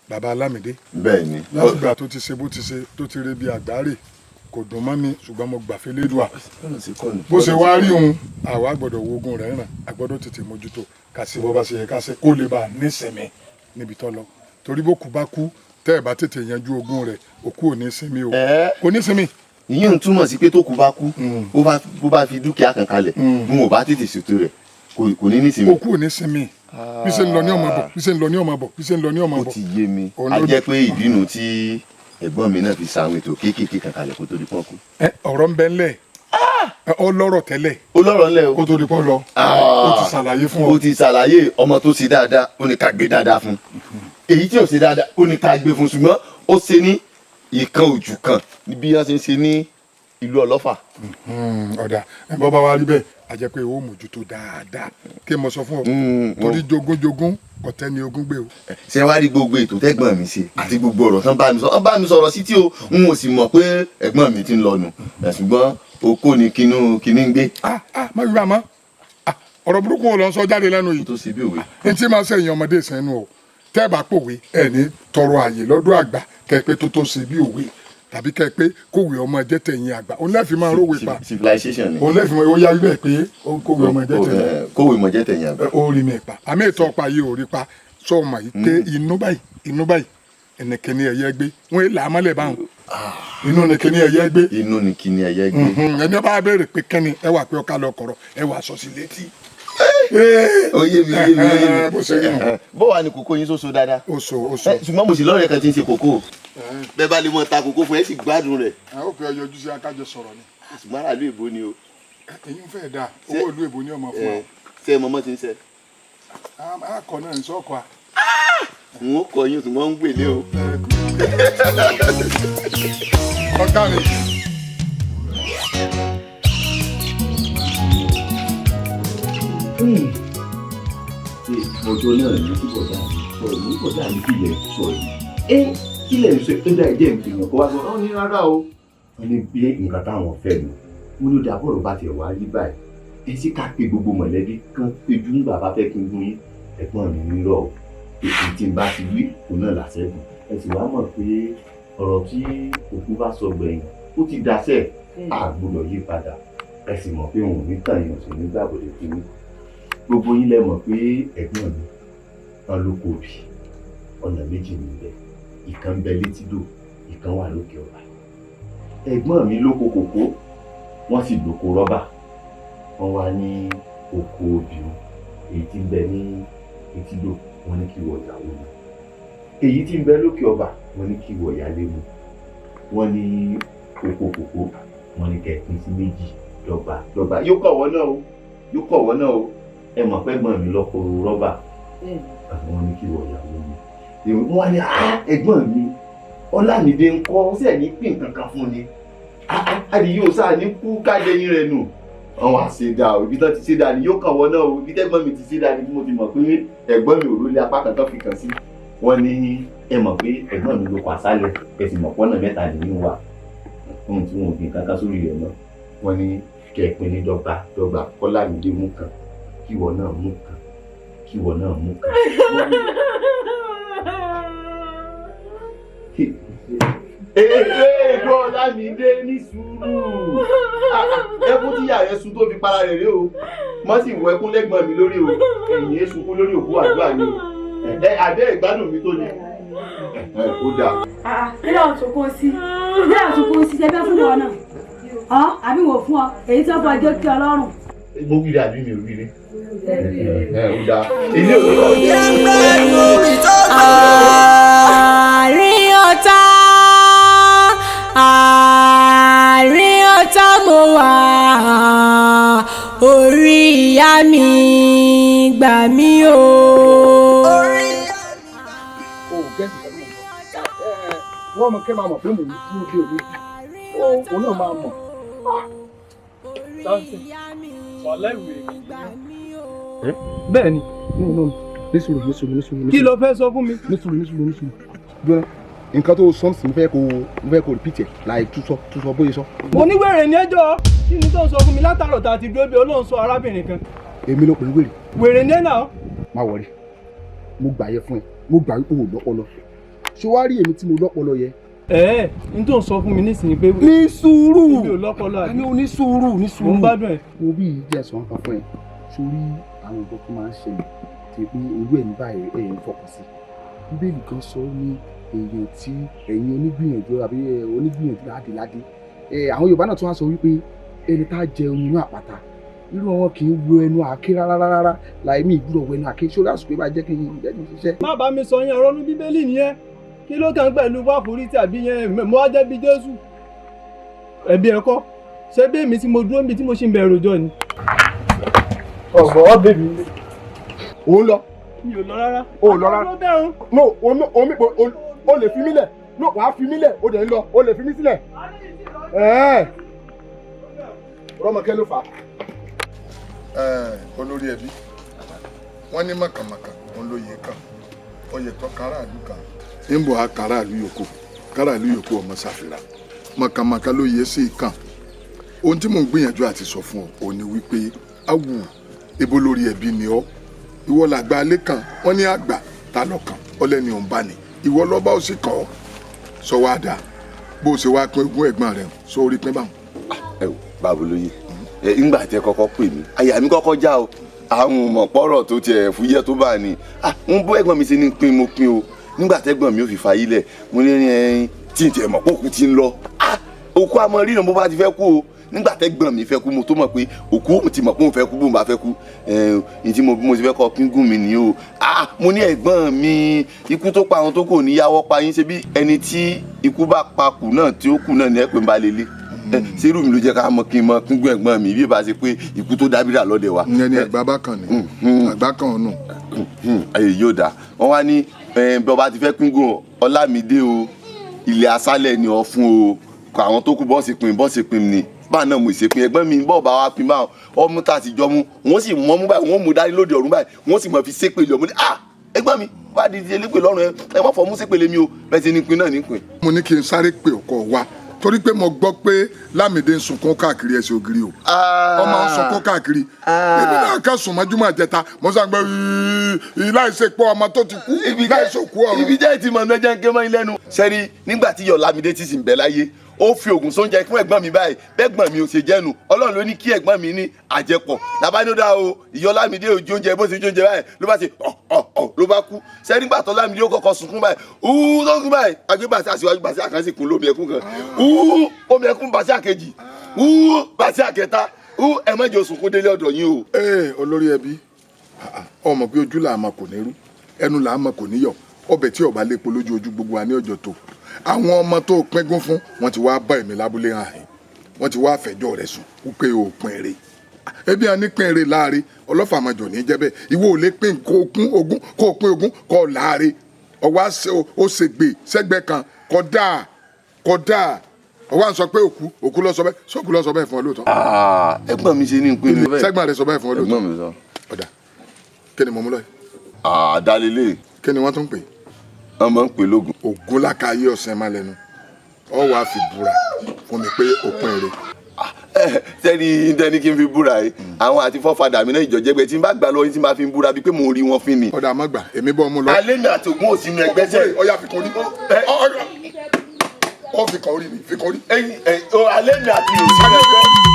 bàbá Alámídé. bẹ́ẹ̀ni. látìgbà tó ti ṣe bó ti ṣe tó ti rí bí àgbáre kò dùn mọ́ mi ṣùgbọ́n mo gbà fẹ́ lédùá. bó ṣe wá rí òun àwa gbọ́dọ̀ wo ogun rẹ̀ ràn a gbọ́dọ̀ tètè mójútó ká sí bó bá ṣe yẹ ká ṣe kó lè bá a nísìnyí níbi tó lọ torí bó kú bá kú tẹ́ ẹ̀ bá tètè yanjú ogun rẹ̀ òkú ò ní sinmi o kò ní sinmi. ìyẹn ń túmọ̀ sí pé tó kú bá kú bó bá fi dúkìá kan kalẹ̀ bí wọn ò bá tètè ṣètò rẹ̀ kò ní sinmi. òkú ò ní sinmi bí ṣe ń lọ ní ọmọ bọ̀ bí ṣe ń lọ ní ọmọ bọ̀ bí ṣe ń lọ ní ọmọ bọ̀. ó ti yé mi a jẹ́ pé ìdínú tí ẹ̀gbọ́n mi náà fi sa àwọn ètò kéékèèké kan kalẹ̀ kó tó di pọ́n kú. ọ̀rọ̀ ń bẹ ńlẹ̀ ọ lọ́rọ̀ tẹ́lẹ̀. ó lọ́rọ̀ ńlẹ̀ o. kó tó di pọ́n lọ ó ti ṣàlàyé fún ọ. ó ti ṣàlàyé ọmọ tó ṣe dáadáa ó ní ká gbé dáadáa fún èyí tí ò ṣe dáadáa ó ní ká gbé fún ṣùgbọ́n ó ṣe ní ìkan òjù kan bí wọ́n ṣe ń ṣe ní ìlú Ọlọ́fà. ọ̀dà bọ́ bá wa rí bẹ́ẹ̀ a jẹ́ pé ó mójútó dáadáa kí mo sọ fún ọ torí jogún ọ̀tẹ́ ni ogún gbé o. ṣé wàá rí gbogbo ètò tẹ́gbọ́n mi ṣe àti gbogbo ọ̀rọ̀ tán bá mi sọ̀rọ̀ sí tí o n ò sì mọ̀ pé ẹ̀gbọ́n mi ti ń lọ nù ṣùgbọ́n okó ni kinní ń gbé. má bí bàmọ́ ọ̀rọ̀ burúkú wo lọ sọ jáde lẹ́nu yìí. tó ṣe bí òwe. n tí máa ṣẹ̀yìn ọmọdé sẹ́nu o tẹ́ ẹ bá pòwe ẹ̀ ní tọrọ àyè lọ́dọ̀ àgbà kẹ́pẹ́ tó ṣe bí òwe tàbí kẹ́pẹ́ kówé ọmọ ẹ̀jẹ̀ tẹ̀yìn àgbà òun lẹ́ẹ̀fì máa rówé pa civilization ni òun lẹ́ẹ̀fì máa yá wíbẹ̀ pé kówé ọmọ ẹ̀jẹ̀ tẹ̀yìn àgbà kówé ọmọ ẹ̀jẹ̀ tẹ̀yìn àgbà ó rí mi pa àmì ètò ọ̀pá yìí ò rí pa sọ ọmọ yìí pé inú báyìí ẹnìkẹ́ni ẹ̀yẹ gbé wọ́n là á mọ́lẹ̀ báwọn inú ni kíní ẹ̀yẹ gbé. inú ni kíní ẹ̀yẹ gbé. ẹni bá béèrè pé kẹ́ni ẹ wà pé ọkà lọ kọ̀rọ̀ ẹ wà sọ sí létí. oyè mi bó wà ní kókó yín sóso dáadáa. ó so. ṣùgbọ́n mo sì lọ́rẹ̀ẹ́ kan tí ń ṣe kókó bẹ́ẹ̀ bá lè mọ ta kókó fún ẹ sì gbádùn rẹ̀. ó fi ọyọ ojú sí akájọ sọ̀rọ̀ ni. ṣùgbọ́n aráàlú èbó ni o. èyí ń fẹ́ dáa owó ìlú èbó ni ọmọ fún wa. ṣé mọ́mọ́ ti ń ṣe. akọ náà ń sọ́kọ a. n ó kọ yín ṣùgbọ́n ń gbèlé o. ọ̀gá mi. ọjọ́ náà ní túbọ̀ dáa sọ̀rọ̀ ní túbọ̀ dáa ní kílẹ̀ sọ yìí. kílẹ̀ sọ pé dá ìjẹ́ ìpìlẹ̀ kó wá sọ ọ́ ní rárá o. wọ́n ní bí nǹkan táwọn fẹ́ mi wọ́n ló dá bọ́ọ̀rọ̀ bá tiẹ̀ wá rí báyìí ẹ sì ká pé gbogbo mọ̀lẹ́bí kan péjú nígbà bá fẹ́ kí n gún yín ẹ̀gbọ́n mi nírọ̀ o èsì tí n bá ti wí òun náà làṣẹ́gun ẹ sì wá mọ̀ pé ọ̀rọ̀ tí òkú bá sọ gbẹ̀yìn ó ti daṣẹ́ àgbọ̀dọ̀ yí padà ẹ sì mọ̀ pé òun ní tàn yàn sí nígbàgbọ́dọ̀ fún mi gbogbo yín lẹ mọ̀ pé ẹ̀gbọ́n mi wọn ló kó bì ọ̀nà méjì níbẹ̀ ìkan bẹ létídò ìkan wà lókè ọ̀bà ẹ̀gbọ́n mi lóko kòkó wọ́n sì lóko rọ́bà wọ́n wá ní oko obìnrin èyí tí ń bẹ ní etídò wọ́n ní kí wọ ìyàwó mu èyí tí ń bẹ lókè ọ̀bà wọ́n ní kí wọ ìyálé mu wọ́n ní oko kòkó wọ́n ní kẹ̀kín sí méjì dọ́gba yóò kọ̀ wọ́n náà o ẹ mọ̀ pé ẹ̀gbọ́n mi lọ́kọ̀ rọ́bà àwọn ní kí wọ́n yàwó mi wọ́n wá ní ẹ̀gbọ́n mi Ọlámídé ń kọ́ sí ẹ̀ ní pín kankan fún ni adìyẹ ò sáà ní kú kájẹyìn rẹ̀ nù àwọn àṣedà ibi tán ti ṣédà ni yóò kàn wọ́n náà o ibi tẹ́gbọ́n mi ti ṣédà ni mo ti mọ̀ pé ẹ̀gbọ́n mi ò lólé apá kan tó fi kàn sí wọ́n ní ẹ mọ̀ pé ẹ̀gbọ́n mi ló kọ àṣálẹ̀ ẹ sì mọ̀ pọ́nà mẹ́ta nìyí wà ohun tí wọn ò fi kankan sórí rẹ̀ náà wọ́n ní kẹ̀pin ní dọ́gba Ọlámídé mú kan kíwọ náà mú kan kíwọ náà mú kan. èèdò Ọlámídé ní sùúrù ẹkún tíyà rẹ sun tó fi para rẹ̀ rẹ o mọ́ sì wọ ẹkún lẹ́gbọ̀n mi lórí o ẹ̀yìn ẹ̀ sunkún lórí òkú àdúrà ni o àbẹ́ ìgbádùn mi tó ní ó dáa. ilé ọ̀túnkún sí ẹgbẹ́ fún wọn náà àbí wò fún ọ èyí tó bọ ọjọ́ kí Ọlọ́run. mo wí àbí mi ò wí ni ó dáa ilé òwe náà. àárín ọ̀tá mo wà orí ìyá mi gbà mí o. wọ́n mọ̀ kí n máa mọ̀ pé mò ń dúró dé òní òun náà máa mọ̀. bẹ́ẹ̀ ni nísùrù. kí ló fẹ́ sọ fún mi. nísùrù gbọ́n nǹkan tó sọ sí mo fẹ́ kó repeat ẹ̀ láì túsọ bóyá sọ. mo ní wèrè ní ẹjọ́ kí ni tó ń sọ fún mi látàrọ̀ tá a ti dúró bí olóhùn sọ arábìnrin kan. èmi ló pè é wèrè. wèrè ní ẹ̀ náà. má wọrí mo gbà yẹ fún ẹ mo gbà wípé o lọ́pọlọ ṣé wàá rí èmi tí mo lọ́pọlọ yẹ. n tó ń sọ fún mi nísìnyí pé. ní sùúrù èmi ò lọ́pọlọ àbí. ní sùúrù ní sùúrù. mo ń gbádùn ẹ. mo bí ìjẹsàn kan fún ẹ sórí àwọn nǹkan tó máa ń ṣẹlẹ̀ tí pé olú ẹ̀ ní báyìí ẹ̀ ń fọkàn sí bíbélì kan sọ ní èèyàn tí ẹ̀yin onígbìyànjú àbí onígbìyànjú ládéládé àwọn Yorùbá náà tún wá sọ wípé ẹni tá jẹ omi inú àpáta irú wọn kì í wo ẹnu àáké rárá láì mí ìgbúrò wọ ẹnu àáké sórí àsùpé bá jẹ́ kí n ṣiṣẹ́. má bá mi sọ yẹn ọ̀rọ̀ ní bíbélì nìyẹn kí ló kàn pẹ̀lú wáforí tàbí yẹn mo wá jẹ́ bí Jésù ẹ̀bí ẹ̀kọ́ ṣé bí èmi tí mo dúró níbi tí mo ṣì ń bẹ̀rù ọjọ́ ni. ọ̀gbọ́n bèbí mi. ò ń lọ. mi ò lọ rárá. o ò lọ rárá. no o lè fi mí lẹ̀ no wàá fi mí lẹ̀ o dẹ̀ ń lọ o lè fi mí sílẹ̀. rọ́mọkẹ́ ló fà á. olórí ẹbí wọ́n ní mọ̀kànmọ̀kà òun ló yẹ kàn oyè tó káràlú kan ń bọ̀ á káràlú yòókù ọmọ ṣàfihàn mọ̀kànmọ̀kà ló yẹ sí kàn ohun tí mò ń gbìyànjú àti sọ fún ọ ò ní wípé awù ibo lórí ẹbí ni ọ ìwọ làgbà alẹ́ kan wọ́n ní àgbà ta lọ́kàn ọlẹ́ni òun bá ní ìwọ lọ́ba ó sì kàn ọ́ sọ wá dáa bó o ṣe wá pín ogún ẹ̀gbọ́n rẹ̀ sọ orí pín báwọn. ẹ wò báwo ló yẹ ńgbà tẹ kọ́kọ́ pè mí àyà mi kọ́kọ́ já o àwọn mọ̀pọ̀rọ̀ tó tiẹ̀ fúyẹ́ tó bá ní ń bó ẹ̀gbọ́n mi ṣe ní pín mo pín o nígbà tẹ́gbọ́n mi ò fi fàyí lẹ̀ mo ní ẹyin tí n tiẹ̀ mọ̀ pé òkú ti ń lọ òkú àmọ́ ríran bó bá ti fẹ́ kú o nígbà tẹ́gbọ́n mi fẹ́ kú mo tó mọ̀ pé òkú ti mọ̀ pé òun fẹ́ kú bó ń bá fẹ́ kú ẹ̀yìn tí mo ti fẹ́ kọ́ píngùn mi ni o mo ní ẹ̀gbọ́n mi ikú tó pa àwọn tó kò ní yáwọ́ pa yín ṣe bí ẹni tí ikú bá pa kù náà tí ó kù náà ní ẹ̀ pé ń bá lélẹ̀ sírù mi ló jẹ́ ká mọ̀ kí n mọ̀ píngùn ẹ̀gbọ́n mi bí ìbá ṣe pé ikú tó dábìrà lọ́dẹ wa. ìyẹn ni àgbà bá kàn ní àgbà kan ọ̀nà. ayé yóò dá wọn wá ní bí ọba ti fẹ́ píngùn Ọlámídé o ilẹ̀ asálẹ̀ ni ọ fún o àwọn tó kù bọ́ọ̀sì pin ni báà náà mo ṣe pin ẹ̀gbọ́n mi bọ́ọ̀ bá wa pin báwọn ọmú tá a ti jọ mú wọ́n sì mọ́ mú báyìí wọ́n mú dání lóde ọ̀run báyìí wọ́n sì mọ̀ fi ṣépè lọ mo ní ẹ̀gbọ́n mi wá di elépè lọ́rùn ẹ má fọ́ mú ṣépè lé mi o bẹ́ẹ̀ ti ní pin náà ní pin. mo ní kí n sáré pè ọkọ wa torí pé mo gbọ́ pé Lámìdé ń sunkún káàkiri ẹsẹ̀ ògiri o ọmọ ń sunkún káàkiri ibi náà ká sùn mọ́júmọ́ àjẹta mo sàn gbé láìsèpọ̀ ọmọ tó ti kú láìsòkú ọ̀run. ibi jẹ́ ìtìmọ̀ ní ẹjẹ́ ń ké mọ́ ilé ẹnu. sẹ́rí nígbà tí yọ̀ Lámìdé ti sì ń bẹ láyé ó fi oògùn sóúnjẹ fún ẹ̀gbọ́n mi báyìí bẹ́ẹ̀gbọ́n mi ò ṣe jẹ́nu Ọlọ́run ló ní kí ẹ̀gbọ́n mi ní àjẹpọ̀ làbánúdà o ìyọ̀ Lámìdé ò jóúnjẹ bó ṣe jóúnjẹ báyìí ló bá ṣe ló bá kú sẹ́rí nígbà tó Lámìdé ó kọ́kọ́ sunkún báyìí tó sunkún báyìí agbébàṣẹ àṣìwájú bàṣẹ àkànṣe kún lómi ẹkún kan omi ẹkún bàṣẹ àkejì bàṣẹ àkẹta ẹ má jẹ́ sunkún délé ọ̀dọ̀ yín o. olórí ẹbí ọmọ pé ojú làá mọ kò ní rú ẹnu làá mọ kò ní yọ ọbẹ̀ tí ọba lépo lójú ojú gbogbo wa ní ọjọ́ tó àwọn ọmọ tó pínkún fún wọn ti wá bá èmi lábúlé hàn yín wọn ti wá fẹjọ́ rẹ̀ sùn wípé o pín èrè ebi a ní pín èrè láàrin ọlọ́fà àmàjọ ní jẹ́ bẹ́ẹ̀ ìwọ ò lè pín kó o pín ogún kó o láàrin ọwọ́ ó ṣe gbè sẹ́gbẹ́ kan kódà ọwọ́ à ń sọ pé òkú lọ sọ bẹ́ẹ̀ sọ́kù lọ sọ bẹ́ẹ̀ fún ọ lóòótọ́. ẹ̀gbọ́n mi ṣe ní ìpinnu bẹ́ẹ̀ sẹ́gbọ́n rẹ̀ sọ bẹ́ẹ̀ fún ọ lóòótọ́. ẹ̀gbọ́n mi sọ. ọ̀dà kí ni mo mú lọ yìí. àdálélé. kí ni wọ́n tún pè é. wọ́n máa ń pè lógun. ògùn lákàáyé ọ̀sẹ̀ má lẹ́nu ọ wàá fi búra fún mi pé òpin èrè. tẹ́ni kí n fi búra yìí àwọn àti fọ́fadà mi náà ìjọ́jẹ́gbẹ́ tí n bá gbà lọ yín tí n bá fi búra bíi pé mo rí wọn fín ni. ọ̀dà àmọ́ gbà èmi bọ́ mu lọ. alẹ́ mi àti ògùn òsínú ẹgbẹ́ sẹ́. ọ̀yà fi kọ́rí ọ fi kọ́rí mi fi kọ́rí. alẹ́ mi àti òsínú ẹgbẹ́.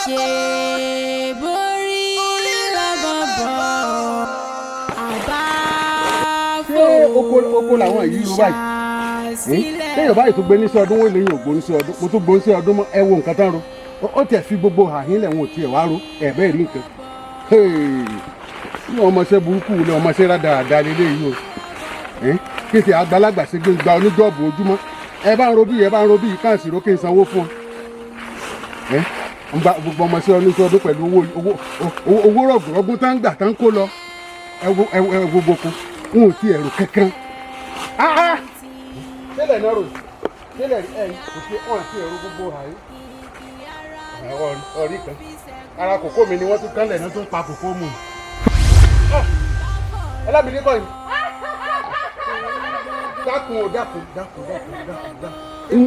ṣe borí lọ́bọ̀bọ̀ àbá ṣé oko làwọn yìí ló báyìí téèyàn báyìí tó gbé ní sí ọdún wọn lèyìn ògbó ní sí ọdún mo tún gbó ní sí ọdún mọ́ ẹ wo nǹkan tán ro ó tẹ̀ fi gbogbo àhín lẹ̀ wọn ò tiẹ̀ wá ro ẹ̀ bẹ́ẹ̀ rí nǹkan ní ọmọọṣẹ́ burúkú ní ọmọọṣẹ́ rádaràda lélẹ́yìí o kí ti àgbàlagbà ṣe gbé gba oníjọ́ọ̀bù ojúmọ́ ẹ bá ń ro bí káàsì rókè sanwó fún ọ ń gba gbogbo ọmọọṣẹ́ oníṣẹ́ ọdún pẹ̀lú owó rọ̀gùrọ̀gùn tá ń gbà tá ń kó lọ ẹ gbogbo kù n ò tí ẹ̀rù kankan. sílẹ̀ náà rò sílẹ̀ kò sí ọ̀hún àti ẹ̀rù gbogbo àyè. ọ̀rí kan ara kòkó mi ni wọ́n tún kánlẹ̀ náà tún pa kòkó mu. ẹlẹ́bìnrin kọ́ yìí. dákun o dákun. n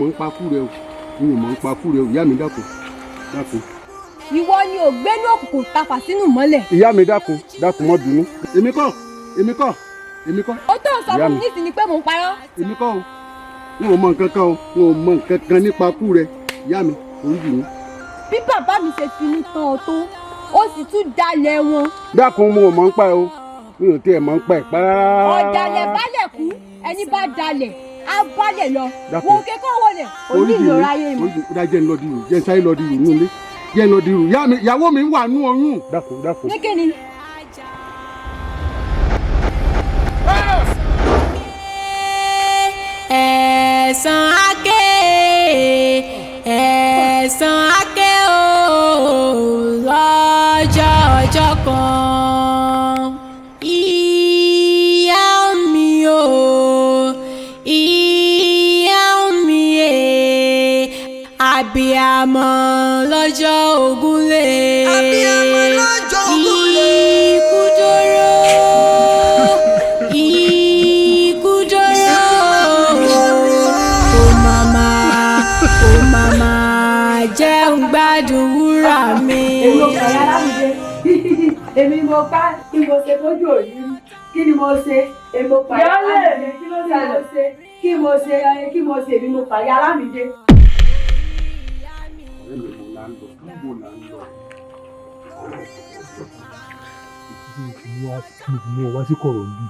mọ̀ ń pa kú rẹ o ìyá mi dákun. ìwọ ni ò gbénú òkùnkùn tafà sínú mọ́lẹ̀. ìyá mi dákun mọ́ bínú. èmi kọ́. ó tó sọ fún mi nísìnyí pé mò ń parọ́. èmi kọ́ o n ò mọ nǹkan kan o n ò mọ nǹkan kan nípa kú rẹ ìyá mi òun jù mí. bí bàbá mi ṣe finú tán ọ tó ó sì tún dalẹ̀ wọn. dákun mo mọ̀ ń pa ẹ o mi ò tiẹ̀ mọ̀ ń pa ẹ̀ pàrọ̀. ọ̀dàlẹ̀ balẹ̀ kú ẹni bá dalẹ̀ á balẹ̀ lọ wo kékeré wọlé òní ìlọra ayé mi. jẹ́ ń lọ dirù jẹ́ ń sáré lọ dirù nínú ilé jẹ́ ń lọ dirù ìyàwó mi wà nú oyún. dákun. ní kíni. ẹ̀san ake o lọ́jọ́ ọjọ́ kan ìyá mi o ìyá mi àbíamọ lọ́jọ́ ògúnlé ikú dóró. Jẹ́ ń gbádùn wúrà mi. Èmi ò kọ̀ yára mi dé. Èmi mo ká kí mo ṣe tójú òyìn. Kí ni mo ṣe? Èmi mo pa yára mi dé. Kí ló ṣe? Kí mo ṣe? Èmi mo pa yára mi dé. Mo wá sí kọ̀rọ̀ yìí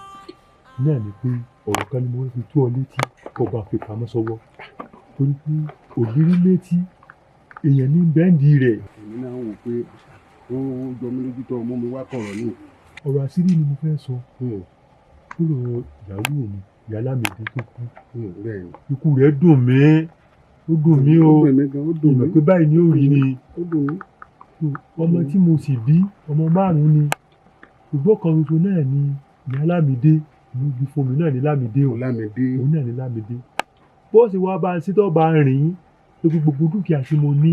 náà ni pé ọ̀rọ̀ kan ni mo fi tó ọ létí kọba àfipamọ́ sọ́wọ́ torí pé ògiri létí èèyàn ní bẹ́ǹdì rẹ̀. èmi náà wò pé ó jọ mí lójú tó ọmọ mi wá kọ̀rọ̀ ní. ọ̀rọ̀ àṣírí ni mo fẹ́ sọ kúrò ìyàwó mi ìyá Lámìdé tó kú ikú rẹ̀ dùn mí ó dùn mí o ìmọ̀ pé báyìí ni ó rí ni ọmọ tí mo sì bí ọmọ 5 ni ṣùgbọ́n kan ṣoṣo náà ni ìyá Lámìdé ní ibi fún mi náà ní Lámìdé òun náà ní Lámìdé bọ́ọ̀sì wa bá ń sítọ́ bá ń rìn lórí gbogbo dúkìá tí mo ní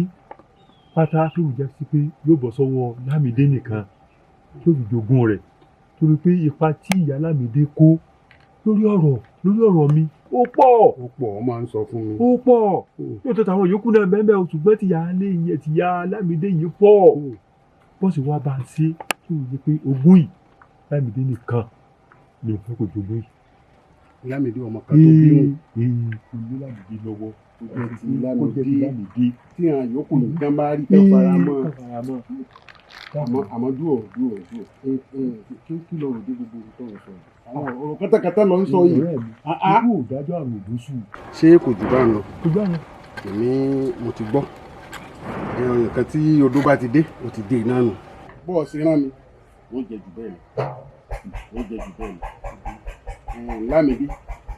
pátá tó jẹ́ sí pé yóò bọ́ sọ́wọ́ Lámìdé nìkan tó fi jogún rẹ̀ torí pé ipa tí ìyá Lámìdé kó lórí ọ̀rọ̀ mi ó pọ̀ ọ máa ń sọ fún mi. ó pọ̀ yóò tó tàwọn yòókù náà bẹ́ẹ̀ bẹ́ẹ̀ ṣùgbọ́n tìyá Lámìdé yìí pọ̀ bọ́ọ̀sì wa bá ń ṣe tó yẹ pé ogún yìí Lámìdé nìkan ni mo fẹ́ kó jogún yìí. Lámìdé ọmọ kan tó bí wọn. ìlú Lámìdé lọ́wọ́ kó jẹ́ ti Lámìdé tí àwọn yòókù nìkan bá rí tẹ́ fara mọ́ àmọ́ dúró kí lọ rò dé gbogbo ìtọ́rọ̀ sọ àwọn ọ̀rọ̀ kátàkátà lọ ń sọ yìí. ikú ò dájọ́ àrùn òdòṣù. ṣé kò jù bá ń lọ. èmi mo ti gbọ́ nǹkan tí odó bá ti dé ó ti dé iná nù. bọ́ọ̀sì rán mi wọ́n jẹ jù bẹ́ẹ̀ lọ. Lámìdé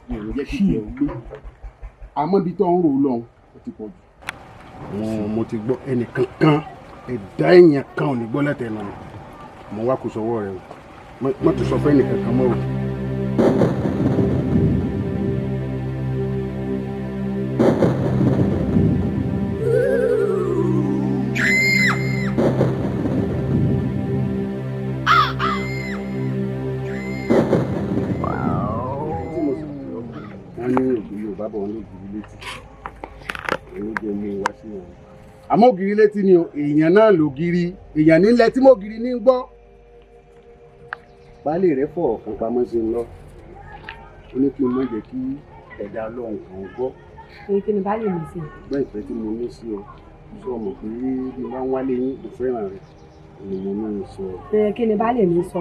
mi ò ní jẹ́ kí ìjẹ́ ò gbé àmọ́ ibi tó ń rò lọ́hùn ó ti pọ̀ jù. mo ti gbọ́ ẹnìkankan ẹ̀dá èèyàn kan ò ní gbọ́ lẹ́tẹ̀ẹ́ náà mo wá kó sọ́wọ́ rẹ o má tún sọ fẹ́ ẹnìkankan mọ́ o. àmọ́ ògiri létí ni o èèyàn náà lògiri èèyàn nílẹ̀ tí mo giri ní gbọ́. baálé rẹ̀ fọ̀rọ̀ kan pamọ́ sí i lọ ó ní kí n má jẹ́ kí ẹ̀dá ọlọ́run kan gbọ́. èyí kí ni baálé mi sí. gbọ́ ìfẹ́ tí mo ní sí ọ sọ mọ̀ pé bí wọ́n wálé yín kò fẹ́ràn rẹ̀ ni mo ní sọ. Kí ni baálé mi sọ?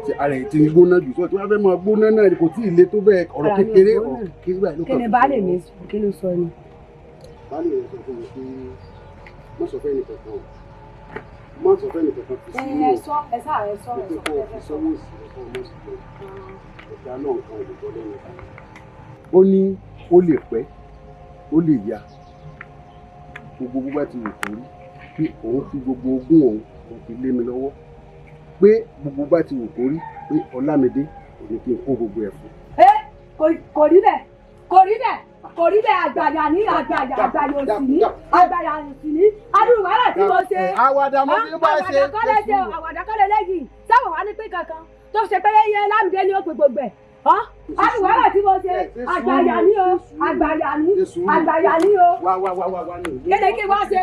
Ṣé ara ẹ̀ ti ń gbóná jù sọ tí wọ́n fẹ́ máa gbóná náà kò tí ì le tó bẹ́ẹ̀ ọ̀rọ̀ kékeré báyìí ló kàn. Kí ni baálé mi sọ? Kí ló sọ ni? Baálé rẹ̀ sọ fún mi pé má sọ fẹ́ nìkan kan má sọ fẹ́ nìkan kan fi sí ẹ sọ ẹ sáà ẹ sọ ẹ sọ fi sọ́wọ́ sí ọ̀sán ọmọ sí ọ̀gá náà nǹkan olùkọ́ lẹ́nu. Ó ní ó lè pẹ́ ó lè yá gbogbo bó bá ti wù kó rí pé òun fi gbogbo ogún òun fi lé mi lọ́wọ́ pé gbogbo bá ti wù kó rí pé Ọlámídé òní kí n kó gbogbo ẹ̀ fún. Kò rí bẹ́ẹ̀ kò rí bẹ́ẹ̀ kò rí bẹ́ẹ̀ àgbàyà ní àgbàyà òsì ní àgbàyà òsì ní adúrú wàhálà tí mo ṣe. àwàdà mo fi bá ṣe àwàdà kọ́lẹ̀ lẹ́yìn sáwọn wà ní pé kankan tó ṣe pé yẹn Lámídé ní ó pe gbogbo ẹ̀ adúrú wàhálà tí mo ṣe àgbàyà ní o àgbàyà ní àgbàyà ní o. kí ni kí n wá ṣe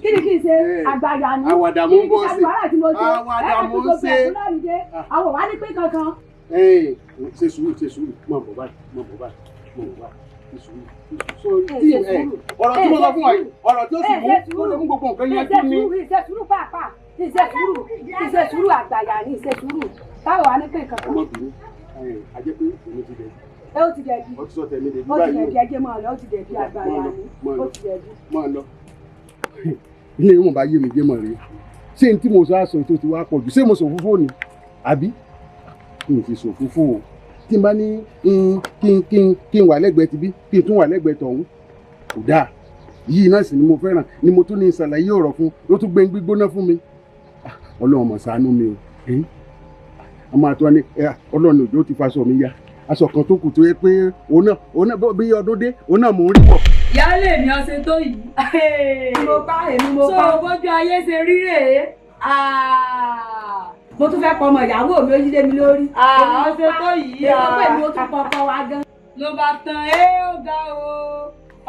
kí ni kí n ṣe àgbàyà ní àwàdà mo ń bọ̀ sí àwàdà tí mo ṣe àwàdà mo ń ṣe Lámídé àwọn wà ní pé kankan. ṣe sùúrù mọ̀ bọ̀ báyìí ọ̀rọ̀ tí mo sọ fún wa yìí ọ̀rọ̀ tí ó sì mú tó lè mú gbogbo nǹkan yẹn kí ni. ìṣesùúrù pàápàá ìṣesùúrù àgbàyà ní ìṣesùúrù táwọn wà ní pé nǹkan kan. ọmọbìnrin ajẹ́ pé èmi ti dẹ̀bi. ó ti dẹ̀bi ó ti sọ tẹ̀mí dẹ̀bi ó ti báyìí dẹ̀bi ẹjẹ́ máa lọ ó ti dẹ̀bi àgbàyà ní ó ti dẹ̀bi. máa lọ ilé ìwọ̀n bá yé mi jẹ́ mọ̀ rí ṣé n tí mo sọ aṣọ tó ti wá pọ̀ jù ṣé mo sọ fúnfún ni àbí n ti sọ fúnfún o tí n bá ní kí n wà lẹ́gbẹ̀ẹ́ tibí kí n tún wà lẹ́gbẹ̀ẹ́ tọ̀hún kò dáa yìí náà sì ni mo fẹ́ràn ni mo tún ní ìṣàlàyé ọ̀rọ̀ fún ló tún gbé gbígbóná fún mi Ọlọ́run mọ̀ ṣàánú mi o ọmọ àtọ́ ni Ọlọ́run òjò ti faṣọ mi ya aṣọ kan tó kù tó yẹ pé òun náà bí ọdún dé òun náà mò ń rí wọ̀. ìyáálé mi ọ̀sẹ̀ tó yìí mo pa èmi mo pa so bójú ayé ṣe rí rèé mo tún fẹ́ pọmọ ìyàwó mi ó yí lé mi lórí. ọ̀sẹ̀ tó yìí èmi pé mo tún pọpọ wa gan. ló bá tán ó ga o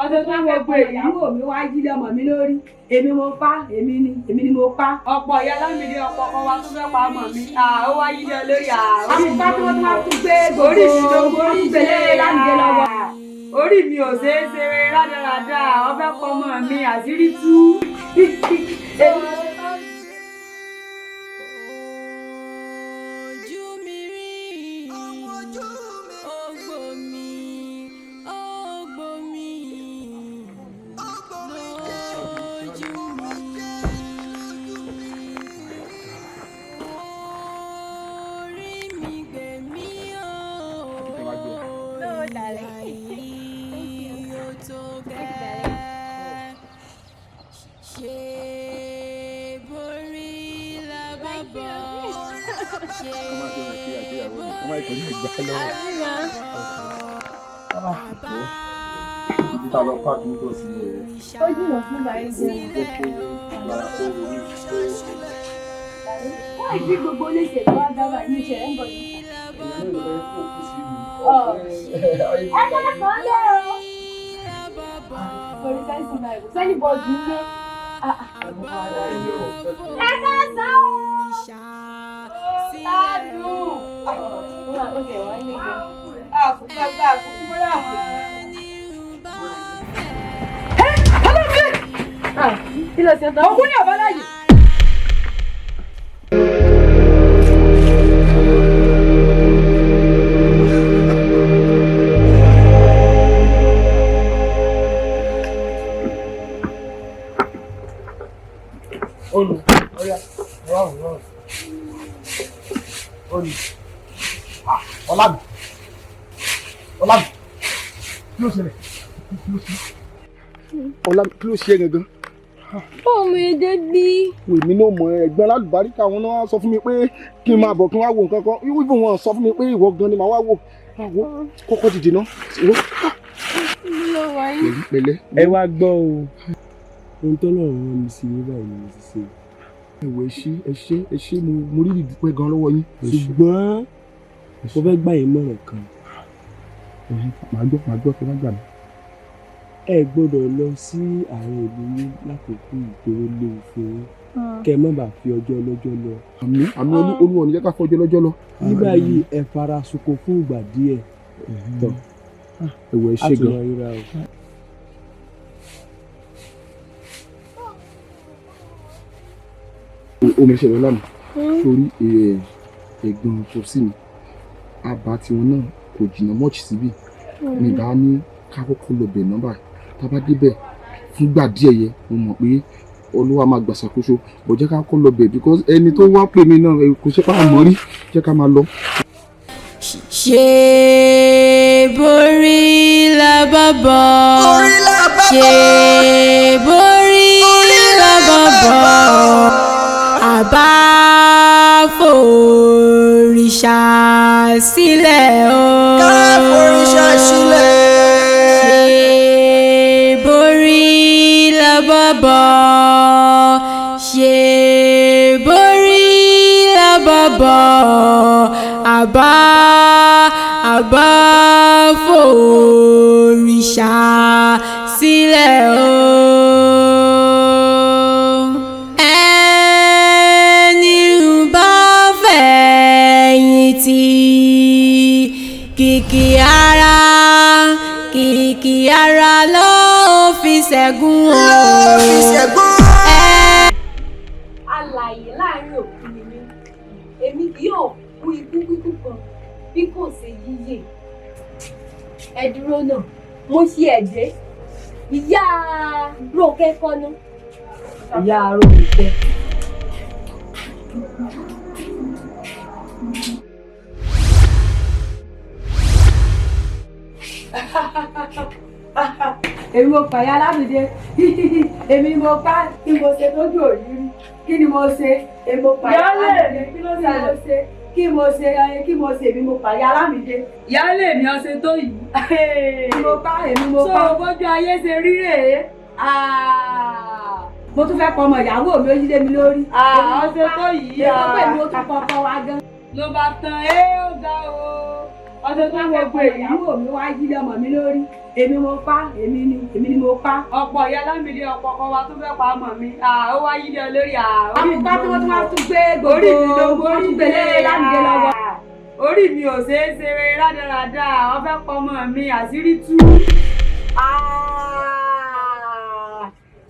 ọ̀sẹ̀ tó wọ pé ìyàwó mi wá yí lé ọmọ mi lórí èmi mo pa èmi ni mo pa. ọ̀pọ̀ ìyá Lámídé ọ̀pọ̀ ọkọ wa tún fẹ́ pa ọmọ mi ó wá yí lé lórí orí mi ló mú orí mi ló mú orí gbélé Lámídé lọ́wọ́ orí mi ò ṣeé ṣe rádaràda wọ́n fẹ́ pọ ọmọ mi àṣírí tú. Ìdí gbogbo léṣe tó wá dábà ní ìṣẹ̀ ń bọ̀ yìí. Ẹ kọ́lá kan lé o. Orí sáyẹ́nsì náà ìwò sẹ́ni bọ́ọ̀dù ń lé. Ẹ kọ́lá sàn o. Ṣáàdùn. Ó máa tó kẹ̀ wá ní ìgbà. Àkókò àgbà àkókò bóyá àpò. Kí ló ṣe tán? Ògún ní ọ̀bá láyè. Olù, ọ̀yà, ọ̀rọ̀. Olù. Ọlámi. Kí ló ṣẹlẹ̀? Ọlámi, kí ló ṣe gangan? Ọmọ èdè bí. Èmi náà mọ ẹ̀gbọ́n alálùbáríkà wọn náà sọ fún mi pé kí n máa bọ̀ kí n wá wo nǹkan kan. Ìwé wọn sọ fún mi pé ìwọ gan ni màá wá wò. Kọ́kọ́ dìde náà. Pẹ̀lẹ́. Ẹ wá gbọ́ o. Ohun tó lọ́rùn rán mi sí ní báyìí ni mo ti ṣe. Ẹ ṣé mo rí ìdúpẹ́ gan lọ́wọ́ yín. Ṣùgbọ́n mo fẹ́ gbà yín mọ̀ràn kan. Màá gbọ́ kí wọ́n gbà mí. Ẹ gbọ́dọ̀ lọ sí àárín ìlú yín lákòókò ìgboro léwu fún yín. Kẹ́ ẹ má bàa fi ọjọ́ ọlọ́jọ́ lọ. Àmì Olúwa ní jẹ́ ká fọjọ́ lọ́jọ́ lọ. Nígbà yìí ẹ fara sunko fún ìgbà díẹ̀. Tọ́ ẹ̀wọ̀ ẹ ṣé gan. omi ìṣẹ̀lẹ̀ lánàá sórí ẹ̀gbọ́n tó sí mi àbá tiwọn náà kò jìnnà mọ́ọ̀chì síbí nígbà ní ká kọ́kọ́ lọ bẹ̀ nọ́mbà tá a bá débẹ̀ fúngbà díẹ̀ yẹ mo mọ̀ pé olúwa máa gbàṣàkóso kò jẹ́ ká kọ́ lọ bẹ̀ because ẹni tó wá pè mí náà kò ṣe ká mọ̀ rí jẹ́ ká máa lọ. ṣe borí lábàbọ̀ ṣe borí lábàbọ̀ àbá fòrìṣà sílẹ̀ o. ká fòrìṣà sílẹ̀. ṣe borí lábàbọ̀ ṣe borí lábàbọ̀ àbá fòrìṣà sílẹ̀ o. ẹni bá fẹ̀yìntì kìkì ara ló fi ṣẹ́gun o. alààyè láàrin òkú ni mí èmi kì yóò kú ikú kíkú kan bí kò ṣe yíyè. ẹ dúró náà mo ṣe ẹ̀dẹ́ ìyá Ronke kọ́nú. ìyá Ronke. èmi mo pàyà lámìdé èmi mo pa kí mo ṣe tójú òyìnbí kí ni mo ṣe èmi mo pàyà lámìdé kí ló ṣe kí mo ṣe èmi mo pàyà lámìdé. ìyáálé mi ọ̀sẹ̀ tó yìí. èmi mo pa. so bójú ayé ṣe rí rèé. mo tún fẹ́ pọ ọmọ ìyàwó mi ó yí lé mi lórí. ọ̀sẹ̀ tó yìí. èmi pé mi ó tún kọ́kọ́ wá gan. ló bá tán ó ga o. ọ̀sẹ̀ tó wọ pé ìyàwó mi wá yí lé ọmọ mi lórí. èmi mo pa èmi ni mo pa. ọ̀pọ̀ ìyá lámìdé ọ̀pọ̀ ọkọ wa tó fẹ́ pa ọmọ mi. ó wá yí lé ọ lórí. àpòpá tí wọ́n tún wá tún gbé gbogbo orí gbélé lámìdé lọ́wọ́. orí mi ò ṣeé ṣe rádaràda wọ́n fẹ́ pọ ọmọ mi àṣírí tú.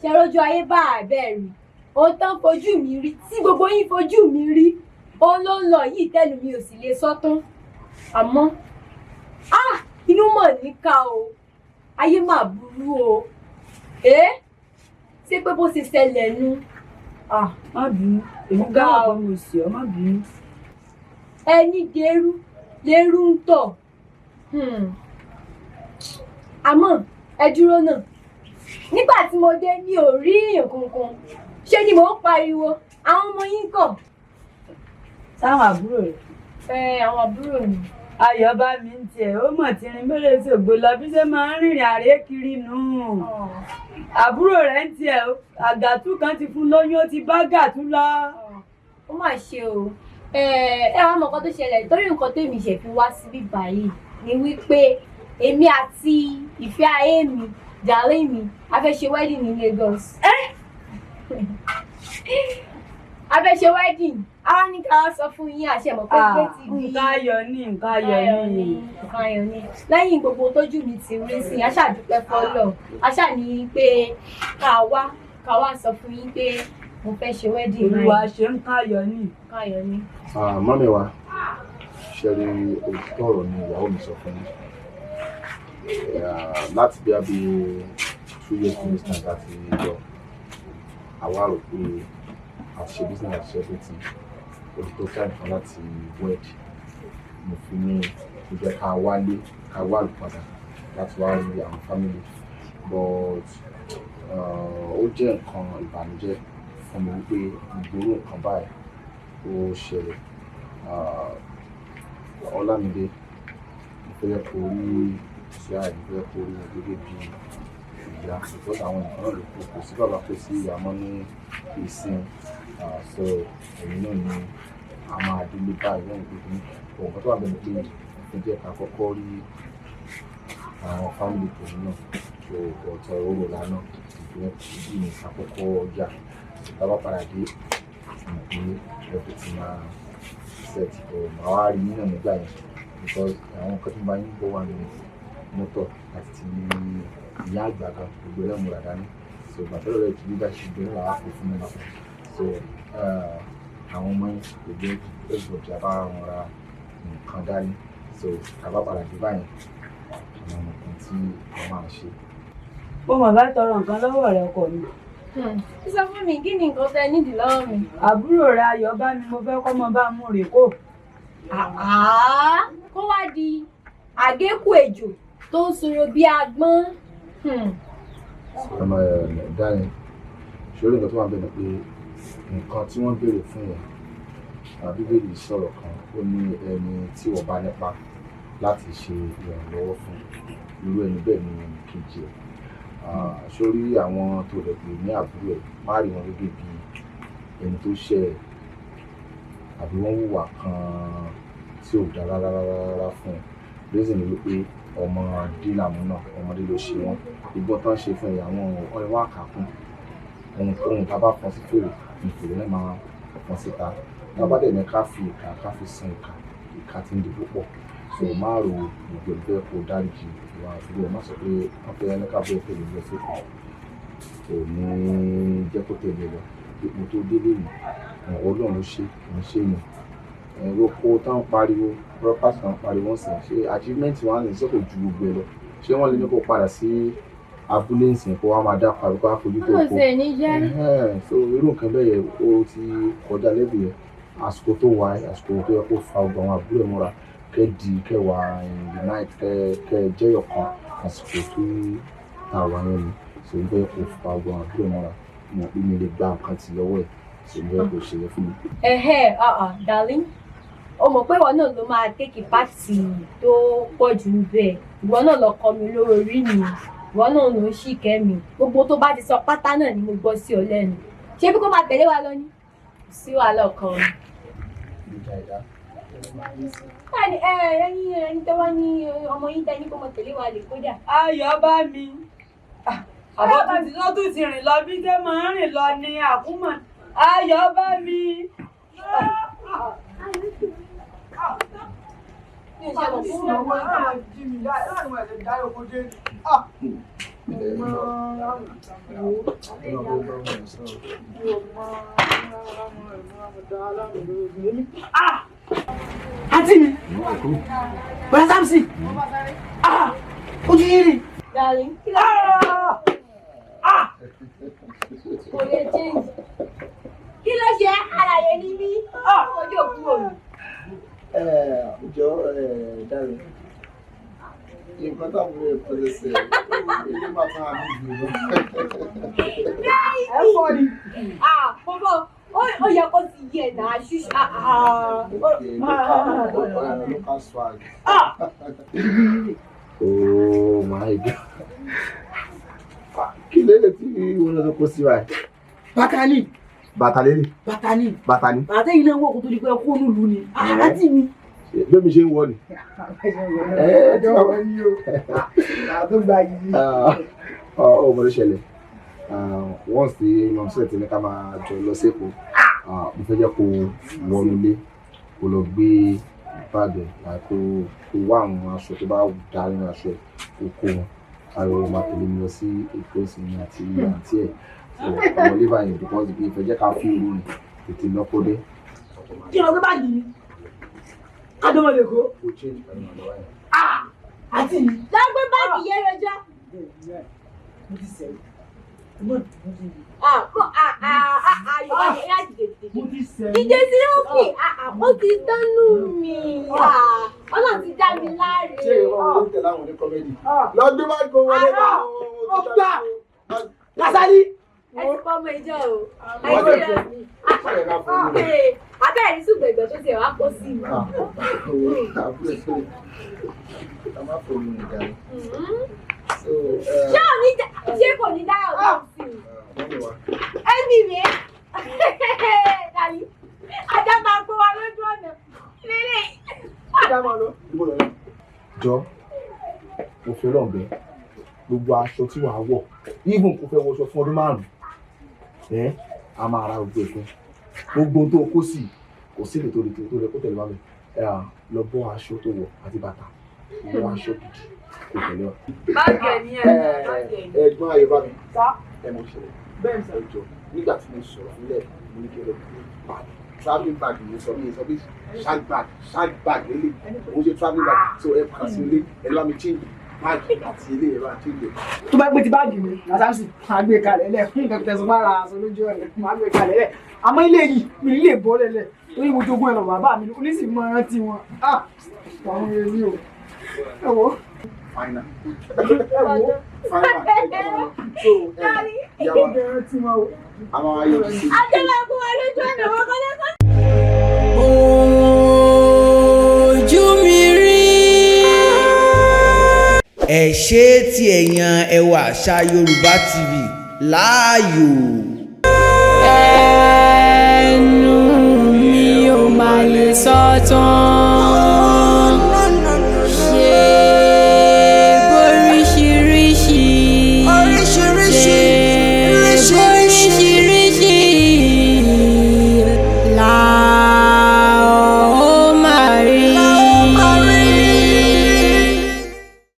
ṣe rojú ayé bá àbẹ́ rí ohun tán fojú mi rí tí gbogbo yín fojú mi rí òun ló ń lọ yìí tẹ́lu mi ò sì lè sọ́tán àmọ́ inú mọ̀ níkà o ayé mà burú o ṣé pé bó ṣe ṣẹlẹ̀ nu. má bínú èmi gbá ọ̀pọ̀ mi ò sí ọ má bínú. ẹni lérú ń tọ̀ àmọ́ ẹ dúró náà nígbà tí mo dé mi ò rí èèyàn kankan ṣé ni mò ń pariwo àwọn ọmọ yín kọ̀. sáwọn àbúrò rẹ̀. àwọn àbúrò mi. ayọ̀ bá mi ń tiẹ̀ ó mọ̀ tí rin mẹ́lẹ̀ ṣògbó lọ bí ṣe máa ń rìnrìn àrè kiri nù. àbúrò rẹ̀ ń tiẹ̀ àgàtú kan ti fún lóyún ó ti bá gàtú lọ. ó mà ṣe o wá mọ̀ nǹkan tó ṣẹlẹ̀ torí nǹkan tèmi ṣe fi wá síbí báyìí ni wípé èmi àti ìfẹ́ ayé mi darling mi a fẹ́ ṣe wedding ní Lagos. a fẹ́ ṣe wedding àwa ní ká sọ fún yín àṣẹ mọ̀ pé gbé ti di nǹkan ayọ̀ ni. lẹ́yìn gbogbo tójú mi ti rí sí i aṣáàdúpẹ́ fọ́lọ̀ aṣáà ní pé ká wá sọ fún yín pé mo fẹ́ ṣe wedding náà. olúwa ṣe ń káyọ̀ ni. mọ́mí wa ṣe rí òtítọ́ ọ̀rọ̀ ni ìyàwó mi sọ fún mi láti bí abí 2 years to this time láti yọ àwa rò pé àti ṣe business àti ṣe everything òtítọ́ time kan láti wed mo fi ní kó jẹ́ ká wálé ká wá padà láti wá rí àwọn family but ó jẹ́ nǹkan ìbànújẹ́ fún mi wípé ìgboro nǹkan báyìí ó ṣẹlẹ̀ Ọlámídé mo fẹ́ kó rí sí àìfẹ́ kó rí gẹ́gẹ́ bí ìyá because àwọn nǹkan náà ló kó sí bàbá pé sí ìyá mọ́ ní ìsìn so èyí náà ni a máa délé báyìí lẹ́yìn pé kí nǹkan tó wà bẹ́ẹ̀ ni pé ó jẹ́ ká kọ́kọ́ rí àwọn family tòun náà so ọ̀tọ̀ òwò lánà ìgbẹ́ ìdí ní àkọ́kọ́ ọjà bàbá padà dé ìpín ẹ̀fọ́ ti máa set àwọn àárí nínú nígbà yẹn because àwọn nǹkan tó ń bá yín bọ̀ wà ní mọ́tò àti ìyá àgbà kan gbogbo ẹlẹ́mu rà dání so gbàtẹ́rọ̀ rẹ̀ ti dídá ṣe gbé náà àpò fún mi so àwọn ọmọ yẹn kò jẹ́ ẹgbẹ́ tí a bá wọn ra nǹkan dání so àbá padà dé báyìí àwọn nǹkan tí wọ́n máa ṣe. Ó mọ̀ bá tọrọ nǹkan lọ́wọ́ rẹ̀ ọkọ mi. Sọ fún mi kí ni nǹkan tẹ nídìí lọ́wọ́ mi? Àbúrò rẹ̀ Ayọ̀ bá mi mo fẹ́ kọ́ mọ bá mú rè kó. Kó wá di àgékù ejò tó ń sunro bí agbọ́n. ọmọ dáhìn ṣòro nǹkan tó wà bẹ́ẹ̀ ni pé nǹkan tí wọ́n béèrè fún yẹn Bíbélì sọ̀rọ̀ kan ó ní ẹni tí wọ́n bá nípa láti ṣe ìrànlọ́wọ́ fún irú ẹni bẹ́ẹ̀ ni ẹnì kejì ẹ̀ sórí àwọn tó rẹ̀ pé ní àbúrò ẹ̀ má rí wọn gẹ́gẹ́ bí ẹni tó ṣẹ̀ àbí wọ́n hùwà kan tí ò dára rárá fún ẹ̀ lóṣèlú ni wípé ọmọ dínàmú náà ọmọdé ló ṣe wọn ìgbọ́n tán ṣe fún ẹ̀yà àwọn ọ̀rẹ́ wà kàkún ohun tá a bá fọn sí fèrè ìfèrè náà máa fọn síta tá a bá dẹ̀ ní ká fi ìka ká fi san ìka tí ń di púpọ̀ so máa ro gbogbo ìfẹ́ kó dáríjì ìwà àbúrò má sọ pé wọ́n fẹ́ ní káàbọ̀ ìfẹ́ lọ sí kan kò ní jẹ́ kó tẹ̀lé lọ ipò tó délé yìí Ọlọ́run ló ṣe kì í ṣe yẹn ẹ̀rọ kó táwọn pariwo broadcast kan pariwo sìn ṣe achievement wa ní sọ́kò ju gbogbo ẹ lọ ṣé wọ́n lè ní kó padà sí abúlé ìsìn kó wá máa dá parí kó wá fojú tó kó so irú nǹkan bẹ́ẹ̀ yẹn ó ti kọjá lẹ́bi yẹn àsìkò tó wà àsìkò tó yẹ kó fa ọgbà àwọn àbúrò mọ́ra kẹwàá unite kẹ jẹ́yọ̀ kan àsìkò tó àwà yẹn ni so ń bẹ́ẹ̀ kó fa ọgbà àwọn àbúrò mọ́ra mọ̀ pé mi lè gba nǹkan ti lọ́wọ́ ẹ̀ so ń bẹ́ẹ̀ kó ṣe yẹ fún mi. Darling, o mọ̀ pé ìwọ náà ló máa tẹ́kì pàtì tó pọ̀ jù níbẹ̀ ìwọ náà lọ kọ mi lóró orí mi ìwọ náà ló ń ṣìkẹ́ mi gbogbo tó bá ti sọ pátá náà ni mo gbọ́ sí ọ lẹ́nu ṣé bí kò máa tẹ̀lé wa lọ ní sí wàhálà ọkàn mi. ẹni tó wá ní ọmọ yín tẹ́ ní kó mọ tẹ̀lé wa lè kódà. Ayọ̀ bá mi àbọ̀tún tí wọ́n tún ti rìn lọ bí tẹ́ máa ń rìn lọ ní àkúmọ̀ Ayọ̀ bá mi. Àǹtí mi, bọ̀dá Sámsì, ojú yìí rí. Darling, kí ló kò lè change. Kí ló ṣe àlàyé ní bí? Ojú òkú òní. Jọ dáre nǹkan táwọn ọmọ ẹ̀kọ́ lè ṣe ilé máa tán àmì ìgbìmọ̀. Ẹ fọ́ ni. Bọ́bọ́ ó yẹ kó ti yẹ náà ṣíṣe. Local swag. Oh my God. Kí lè tí wọ́n lọ kó sí wa? Bàtàní. Bàtàlélì. Bàtàní. Bàtàní. Bàtà yìí náà wọ́n kó tó di pé kó nílùú ni. Àrántí mi. Bẹ́ẹ̀ mi ṣe ń wọ ni. Ọmọ ló ṣẹlẹ̀. Once tí mo ṣe ti ní ká máa jọ lọ sẹ́kọ̀ọ́, mo fẹ́ jẹ́ kó wọnú ilé, kó lọ gbé báàgì kó wá àwọn aṣọ tó bá dá nínú aṣọ ẹ̀ kó kó wọn. Ayọ̀ máa tẹ̀lé mi lọ sí Èkó ìsinmi àti àǹtí ẹ̀. Ọmọ ilé báyìí because ìfẹ́ jẹ́ ká fi irú rìn tètè lọ́kọ́ dé. Kí ló gbé báàgì mi? Adọ́mọ lè kó. Kò change pẹ̀lú ọ̀dọ́ ẹ̀. Àǹtí mi. Lágbé báàgì yẹn rẹjọ́. Mo ti sẹ́yìn. Ìdè sí òkè, ó ti dánú mi. Ọlọ́run ti dá mi láre. Ṣé ìwọ ló ń tẹ̀lé àwọn ní kọ́mẹ́dì? Lọ gbé bá gbó wọlé bá ó gbà. Kásálí. Ẹ ti kọ́ ọmọ ìjọ o. Abẹ́rẹ́ ní ṣùgbẹ̀gbẹ̀ tó ṣe wá kó sí mi. Ṣé kò ní dá ọ̀dọ́ sí i? Ẹ̀mí rẹ̀ dàbí ajá máa gbé wa lójú ọ̀nà lélẹ̀. Jọ, mo fi Ọlọ́run bẹ̀ gbogbo aṣọ tí wàá wọ̀, even kò fẹ́ wọṣọ fún ọdún 5, a máa ra gbogbo ẹ̀fẹ́. Gbogbo tó kó sí kò sí ètò rẹ̀ kó tẹ̀lé wá mi. Lọ bọ́ aṣọ tó wọ̀ àti bàtà, wọ aṣọ gidi kò tẹ̀lé wá. Báàgì ẹ̀ ní Ẹ̀gbọ́n ayé bá mi. Sá. Ẹ mọ̀ ṣẹlẹ̀. Bẹ́ẹ̀ sọ jọ nígbà tí mo sọ̀rọ̀ nílẹ̀ mo ní kí ẹ lọ bí báàgì. travelling bag ni sọ bí shag bag lélẹ̀ òun ṣe travelling bag so ẹ padà sí ilé ẹ lọ́wọ́ mi change báàgì àti ilé ẹ bá change. tó bá gbé ti báàgì mi làtàǹsì máa gbé kalẹ̀ lẹ̀ fún nǹkan tẹ̀sán bá ra aṣọ lójú ọ̀rẹ́ máa gbé kalẹ̀ lẹ̀ àmọ́ ilé yìí mi lè bọ́ lẹ̀lẹ̀ torí mo jogún ẹ̀ lọ bàbá mi oníṣì mọ rántí wọn àwọn èmi ò ẹ wò. Final. Final. So yàrá rántí wọn o àwọn ayé ti ṣe. Ajẹ́lá fún wa lójú ọ̀nà wọn kọ́ lẹ́kọ́. Ojú mi rí. Ẹ ṣé tí ẹ yan Ẹwà Àṣà Yorùbá TV láàyò. Ẹnu mi ò máa lè sọ tán.